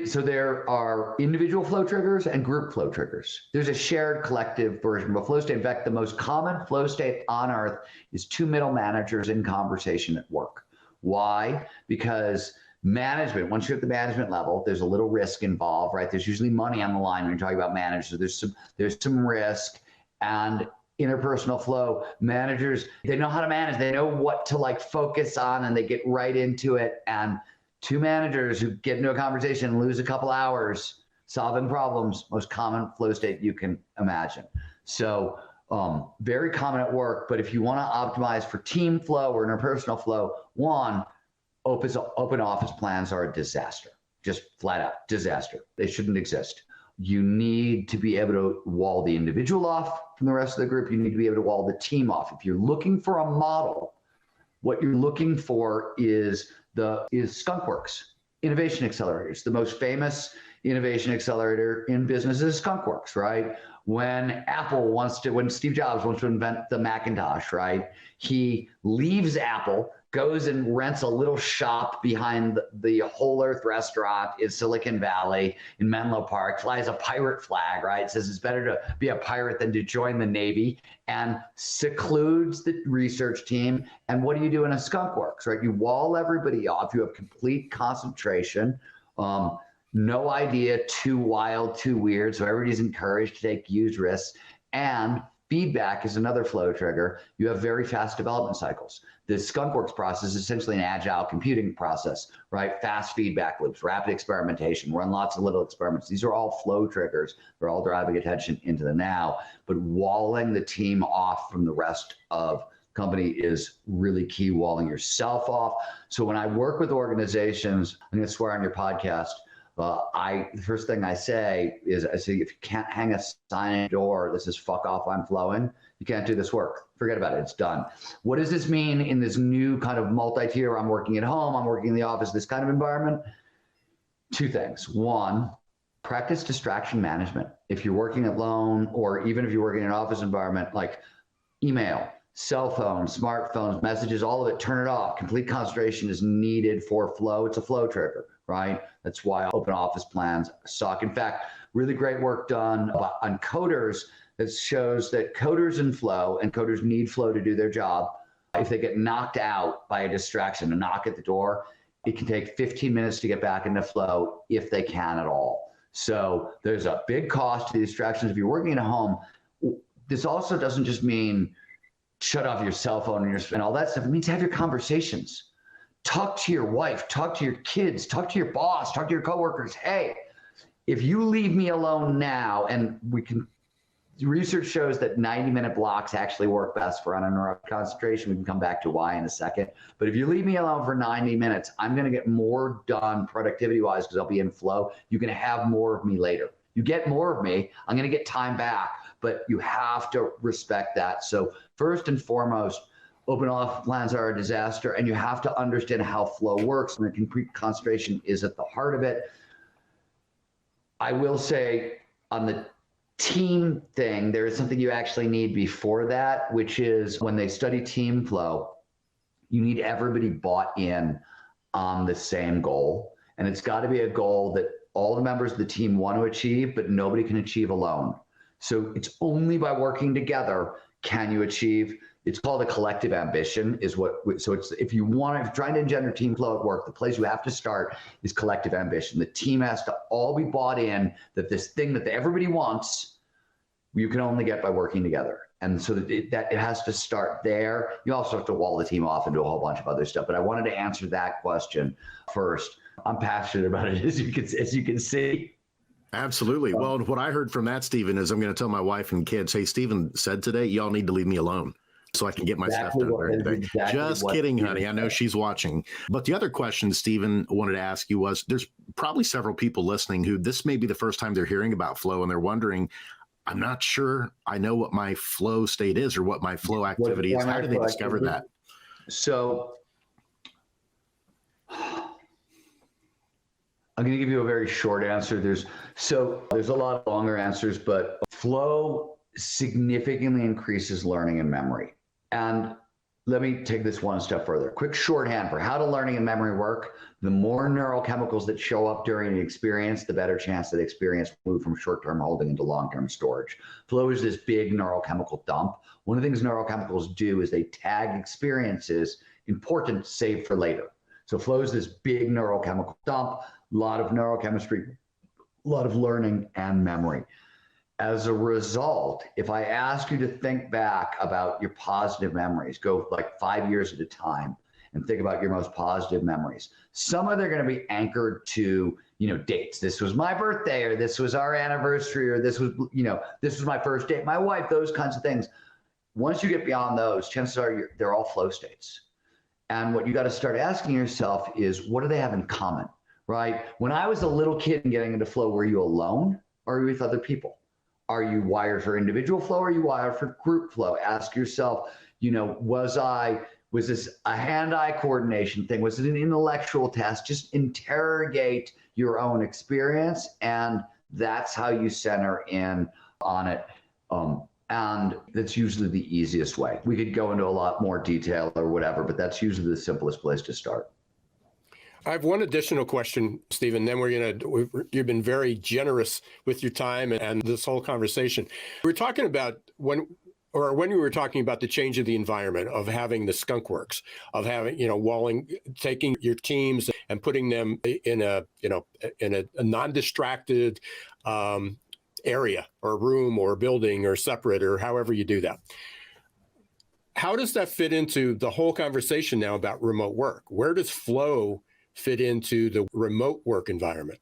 So there are individual flow triggers and group flow triggers. There's a shared collective version of a flow state. In fact, the most common flow state on earth is two middle managers in conversation at work. Why? Because management, once you're at the management level, there's a little risk involved, right? There's usually money on the line when you're talking about managers. There's some risk, and interpersonal flow managers, they know how to manage. They know what to like focus on, and they get right into it. And two managers who get into a conversation and lose a couple hours solving problems, most common flow state you can imagine. So very common at work, but if you want to optimize for team flow or interpersonal flow, one, open office plans are a disaster, just flat out disaster. They shouldn't exist. You need to be able to wall the individual off from the rest of the group. You need to be able to wall the team off. If you're looking for a model, what you're looking for is Skunkworks, innovation accelerators. The most famous innovation accelerator in business is Skunkworks, right? When Steve Jobs wants to invent the Macintosh, right? He leaves Apple, goes and rents a little shop behind the Whole Earth restaurant in Silicon Valley in Menlo Park, flies a pirate flag, right? Says it's better to be a pirate than to join the Navy, and secludes the research team. And what do you do in a Skunkworks, right? You wall everybody off. You have complete concentration. No idea, too wild, too weird. So everybody's encouraged to take huge risks. And feedback is another flow trigger. You have very fast development cycles. The Skunkworks process is essentially an agile computing process, right? Fast feedback loops, rapid experimentation, run lots of little experiments. These are all flow triggers. They're all driving attention into the now, but walling the team off from the rest of company is really key, walling yourself off. So when I work with organizations, I'm going to swear on your podcast, the first thing I say is, if you can't hang a sign at your door that says "fuck off, I'm flowing," you can't do this work. Forget about it. It's done. What does this mean in this new kind of multi-tier? I'm working at home, I'm working in the office, this kind of environment. Two things. One, practice distraction management. If you're working alone, or even if you're working in an office environment, like email, cell phones, smartphones, messages, all of it, turn it off. Complete concentration is needed for flow. It's a flow trigger, right? That's why open office plans suck. In fact, really great work done on coders that shows that coders in flow, and coders need flow to do their job. If they get knocked out by a distraction, a knock at the door, it can take 15 minutes to get back into flow if they can at all. So there's a big cost to the distractions. If you're working at home, this also doesn't just mean shut off your cell phone and all that stuff. It means have your conversations. Talk to your wife, talk to your kids, talk to your boss, talk to your coworkers. Hey, if you leave me alone now, and research shows that 90-minute blocks actually work best for uninterrupted concentration. We can come back to why in a second. But if you leave me alone for 90 minutes, I'm going to get more done productivity-wise because I'll be in flow. You can have more of me later. You get more of me, I'm going to get time back, but you have to respect that. So first and foremost, open office plans are a disaster, and you have to understand how flow works, and the complete concentration is at the heart of it. I will say on the team thing, there is something you actually need before that, which is when they study team flow, you need everybody bought in on the same goal. And it's got to be a goal that all the members of the team want to achieve, but nobody can achieve alone. So it's only by working together can you achieve. It's called a collective ambition so it's, if you're trying to engender team flow at work, the place you have to start is collective ambition. The team has to all be bought in that this thing that everybody wants, you can only get by working together. And so that it has to start there. You also have to wall the team off and do a whole bunch of other stuff. But I wanted to answer that question first. I'm passionate about it, as you can see. Absolutely. Well, what I heard from that, Stephen, is I'm going to tell my wife and kids, hey, Stephen said today, y'all need to leave me alone so I can get my stuff done today. Exactly. Just kidding, honey. I know she's watching. But the other question, Stephen, wanted to ask you was, there's probably several people listening who this may be the first time they're hearing about flow, and they're wondering, I'm not sure I know what my flow state is or what my flow activity is. How do they discover that? So I'm going to give you a very short answer. There's a lot of longer answers, but flow significantly increases learning and memory. And let me take this one step further. Quick shorthand for how do learning and memory work. The more neurochemicals that show up during an experience, the better chance that the experience will move from short-term holding into long-term storage. Flow is this big neurochemical dump. One of the things neurochemicals do is they tag experiences important, save for later. So flow is this big neurochemical dump, a lot of neurochemistry, a lot of learning and memory. As a result, if I ask you to think back about your positive memories, go like 5 years at a time and think about your most positive memories. Some of them are going to be anchored to, dates. This was my birthday, or this was our anniversary, or this was, this was my first date, my wife, those kinds of things. Once you get beyond those, chances are they're all flow states. And what you got to start asking yourself is, what do they have in common, right? When I was a little kid and getting into flow, were you alone or were you with other people? Are you wired for individual flow or are you wired for group flow? Ask yourself, was this a hand-eye coordination thing? Was it an intellectual test? Just interrogate your own experience, and that's how you center in on it. And that's usually the easiest way. We could go into a lot more detail or whatever, but that's usually the simplest place to start. I have one additional question, Stephen. Then you've been very generous with your time and this whole conversation. We're talking about when we were talking about the change of the environment, of having the skunk works, of having, taking your teams and putting them in a non-distracted area or room or building or separate or however you do that. How does that fit into the whole conversation now about remote work? Where does flow fit into the remote work environment?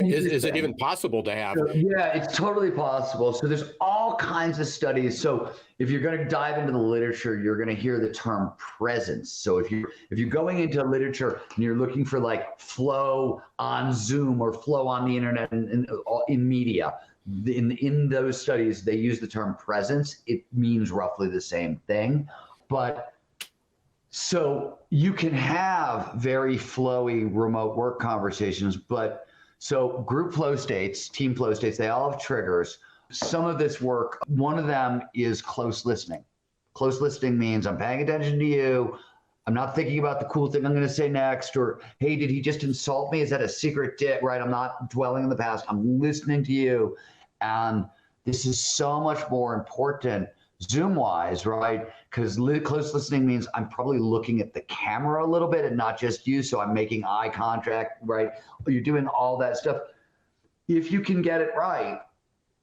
Is it even possible to have? Yeah, it's totally possible. So there's all kinds of studies. So if you're going to dive into the literature, you're going to hear the term presence. So if you're going into literature and you're looking for like flow on Zoom or flow on the internet and in media, in those studies, they use the term presence. It means roughly the same thing. But so you can have very flowy remote work conversations, but so group flow states, team flow states, they all have triggers. Some of this work, one of them is close listening. Close listening means I'm paying attention to you. I'm not thinking about the cool thing I'm going to say next, or, hey, did he just insult me? Is that a secret dick, right? I'm not dwelling in the past. I'm listening to you. And this is so much more important Zoom-wise, right? Because close listening means I'm probably looking at the camera a little bit and not just you, so I'm making eye contact, right? You're doing all that stuff. If you can get it right,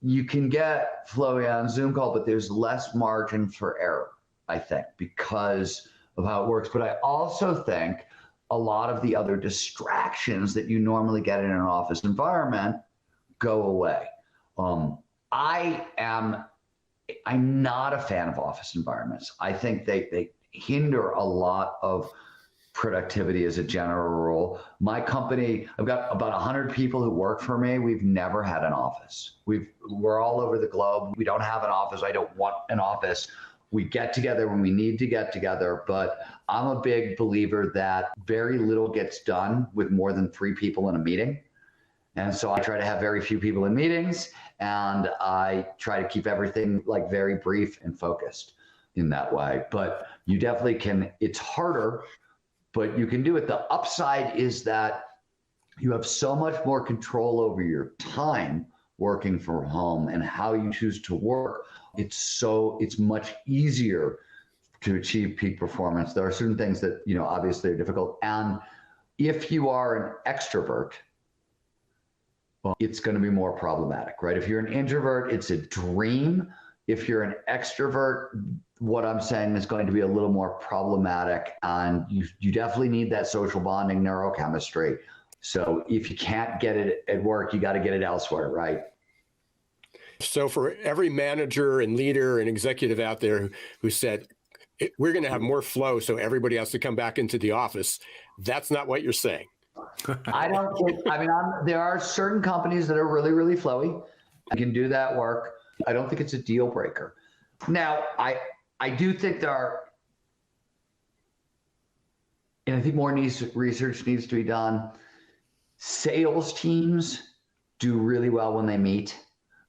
you can get flowy on Zoom call, but there's less margin for error, I think, because of how it works. But I also think a lot of the other distractions that you normally get in an office environment go away. I'm not a fan of office environments. I think they hinder a lot of productivity as a general rule. My company, I've got about 100 people who work for me. We've never had an office. We're all over the globe. We don't have an office. I don't want an office. We get together when we need to get together, but I'm a big believer that very little gets done with more than 3 people in a meeting. And so I try to have very few people in meetings, and I try to keep everything like very brief and focused in that way. But you definitely can, it's harder, but you can do it. The upside is that you have so much more control over your time working from home and how you choose to work. It's much easier to achieve peak performance. There are certain things that, obviously are difficult. And if you are an extrovert, it's going to be more problematic, right? If you're an introvert, it's a dream. If you're an extrovert, what I'm saying is going to be a little more problematic, and you definitely need that social bonding neurochemistry. So if you can't get it at work, you got to get it elsewhere, right? So for every manager and leader and executive out there who said, we're going to have more flow, so everybody has to come back into the office, that's not what you're saying. There are certain companies that are really, really flowy and can do that work. I don't think it's a deal breaker. Now, I do think there are, and I think more research needs to be done. Sales teams do really well when they meet.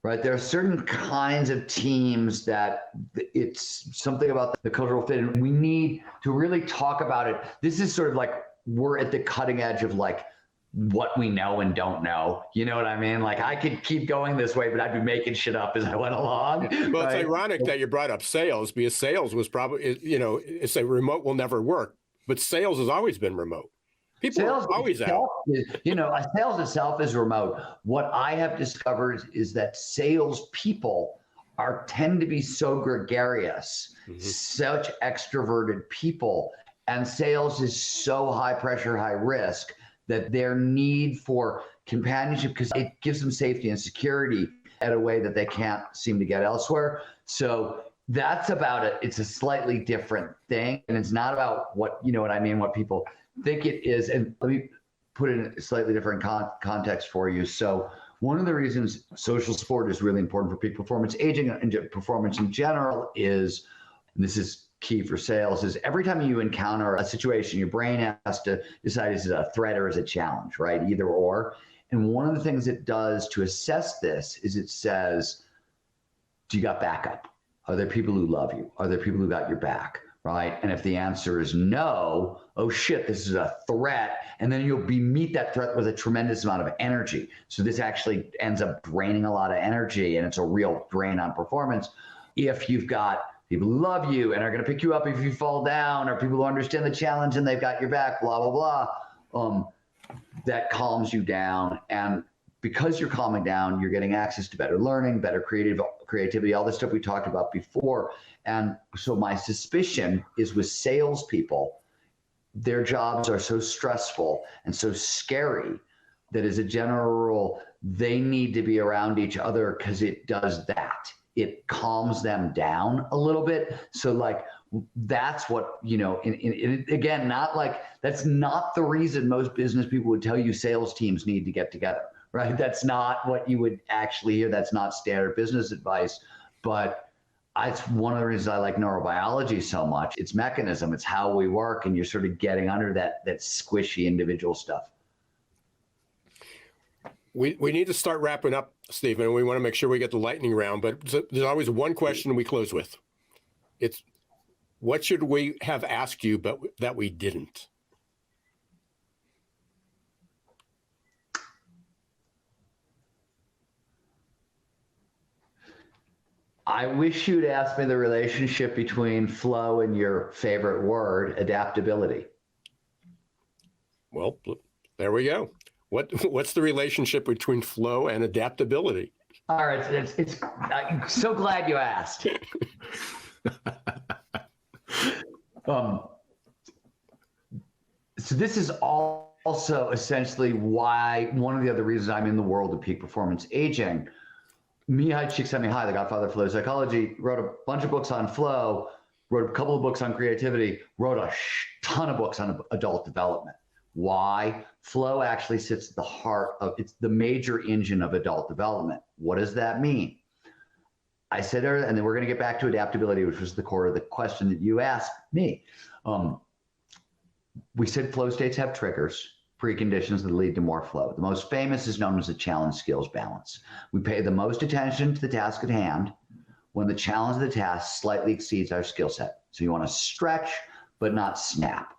right? There are certain kinds of teams that it's something about the cultural fit, and we need to really talk about it. This is sort of like we're at the cutting edge of like what we know and don't know. You know what I mean? Like I could keep going this way, but I'd be making shit up as I went along. Well, right? It's ironic that you brought up sales, because sales was probably, you know, it's a remote will never work, but sales has always been remote. People Sales are always out. Sales itself is remote. What I have discovered is that salespeople tend to be so gregarious, such extroverted people, and sales is so high pressure, high risk that their need for companionship, because it gives them safety and security at a way that they can't seem to get elsewhere. So that's about it. It's a slightly different thing, and it's not about what, you know what I mean, what people think it is. And let me put it in a slightly different context for you. So one of the reasons social support is really important for peak performance aging and performance in general is, and this is key for sales, is every time you encounter a situation, your brain has to decide, is it a threat or is it a challenge, right? Either or. And one of the things it does to assess this is it says, do you got backup? Are there people who love you? Are there people who got your back? Right? And if the answer is no, oh shit, this is a threat. And then you'll meet that threat with a tremendous amount of energy. So this actually ends up draining a lot of energy, and it's a real drain on performance. If you've got people who love you and are going to pick you up if you fall down, or people who understand the challenge and they've got your back, blah, blah, blah, that calms you down. And because you're calming down, you're getting access to better learning, better creativity, all the stuff we talked about before. And so my suspicion is with salespeople, their jobs are so stressful and so scary that as a general rule, they need to be around each other because it does that. It calms them down a little bit. So like, that's what, you know, again, not like, that's not the reason most business people would tell you sales teams need to get together, right? That's not what you would actually hear. That's not standard business advice, but it's one of the reasons I like neurobiology so much. It's mechanism, it's how we work, and you're sort of getting under that squishy individual stuff. We need to start wrapping up, Stephen. We want to make sure we get the lightning round, but there's always one question we close with. It's, what should we have asked you, but that we didn't? I wish you'd asked me the relationship between flow and your favorite word, adaptability. Well, there we go. What's the relationship between flow and adaptability? All right, I'm so glad you asked. So this is also essentially why one of the other reasons I'm in the world of peak performance aging. Mihai Csikszentmihalyi, the godfather of flow psychology, wrote a bunch of books on flow, wrote a couple of books on creativity, wrote a ton of books on adult development. Why? Flow actually sits at the heart of, it's the major engine of adult development. What does that mean? I said earlier, and then we're going to get back to adaptability, which was the core of the question that you asked me. We said flow states have triggers, preconditions that lead to more flow. The most famous is known as the challenge skills balance. We pay the most attention to the task at hand when the challenge of the task slightly exceeds our skill set. So you want to stretch, but not snap.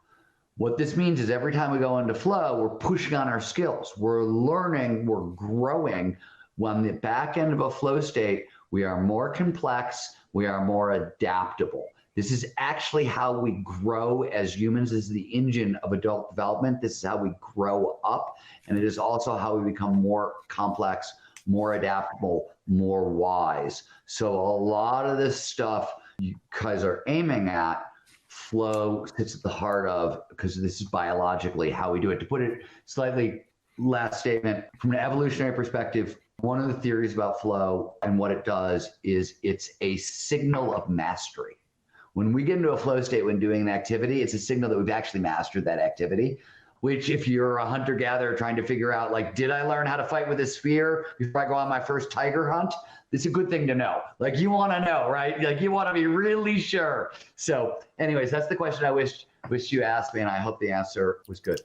What this means is every time we go into flow, we're pushing on our skills. We're learning, we're growing. On the back end of a flow state, we are more complex, we are more adaptable. This is actually how we grow as humans. This is the engine of adult development. This is how we grow up. And it is also how we become more complex, more adaptable, more wise. So a lot of this stuff you guys are aiming at, flow sits at the heart of, because this is biologically how we do it. To put it slightly, last statement, from an evolutionary perspective, one of the theories about flow and what it does is it's a signal of mastery. When we get into a flow state when doing an activity, it's a signal that we've actually mastered that activity, which if you're a hunter-gatherer trying to figure out, like, did I learn how to fight with a spear before I go on my first tiger hunt? It's a good thing to know. Like, you want to know, right? Like, you want to be really sure. So anyways, that's the question I wish you asked me, and I hope the answer was good.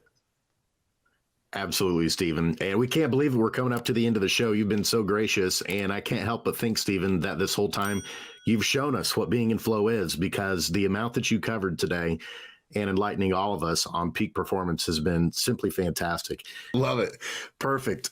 Absolutely, Stephen. And we can't believe we're coming up to the end of the show. You've been so gracious. And I can't help but think, Stephen, that this whole time you've shown us what being in flow is, because the amount that you covered today and enlightening all of us on peak performance has been simply fantastic. Love it. Perfect.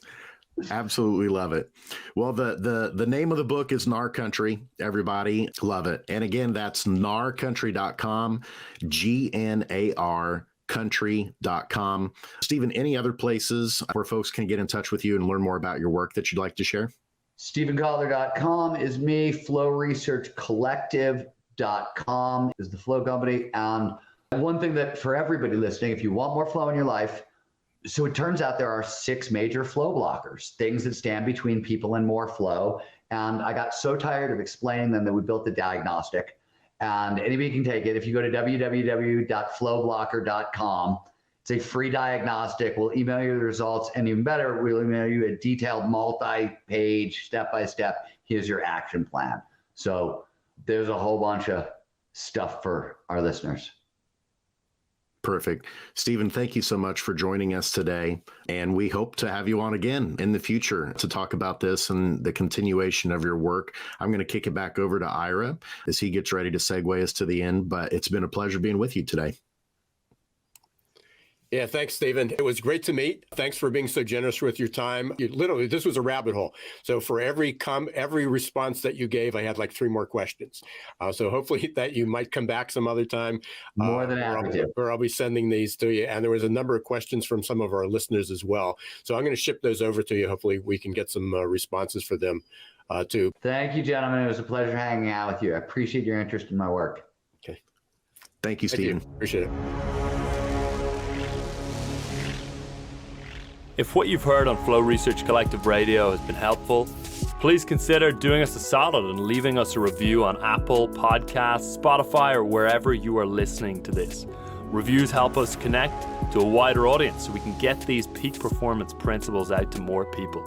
Absolutely love it. Well, the name of the book is Gnar Country. Everybody love it. And again, that's gnarcountry.com, GNAR country.com. Stephen, any other places where folks can get in touch with you and learn more about your work that you'd like to share? StephenKotler.com is me. FlowResearchCollective.com is the Flow company. And one thing that for everybody listening, if you want more flow in your life, so it turns out there are 6 major flow blockers, things that stand between people and more flow. And I got so tired of explaining them that we built the diagnostic. And anybody can take it. If you go to www.flowblocker.com, it's a free diagnostic. We'll email you the results. And even better, we'll email you a detailed multi-page, step-by-step, here's your action plan. So there's a whole bunch of stuff for our listeners. Perfect. Stephen, thank you so much for joining us today. And we hope to have you on again in the future to talk about this and the continuation of your work. I'm going to kick it back over to Ira as he gets ready to segue us to the end. But it's been a pleasure being with you today. Yeah, thanks, Stephen. It was great to meet. Thanks for being so generous with your time. Literally, this was a rabbit hole. So for every response that you gave, I had like 3 more questions. So hopefully that you might come back some other time. More than happy to. Or I'll be sending these to you. And there was a number of questions from some of our listeners as well. So I'm going to ship those over to you. Hopefully we can get some responses for them too. Thank you, gentlemen. It was a pleasure hanging out with you. I appreciate your interest in my work. Okay. Thank you, Stephen. Appreciate it. If what you've heard on Flow Research Collective Radio has been helpful, please consider doing us a solid and leaving us a review on Apple Podcasts, Spotify, or wherever you are listening to this. Reviews help us connect to a wider audience so we can get these peak performance principles out to more people.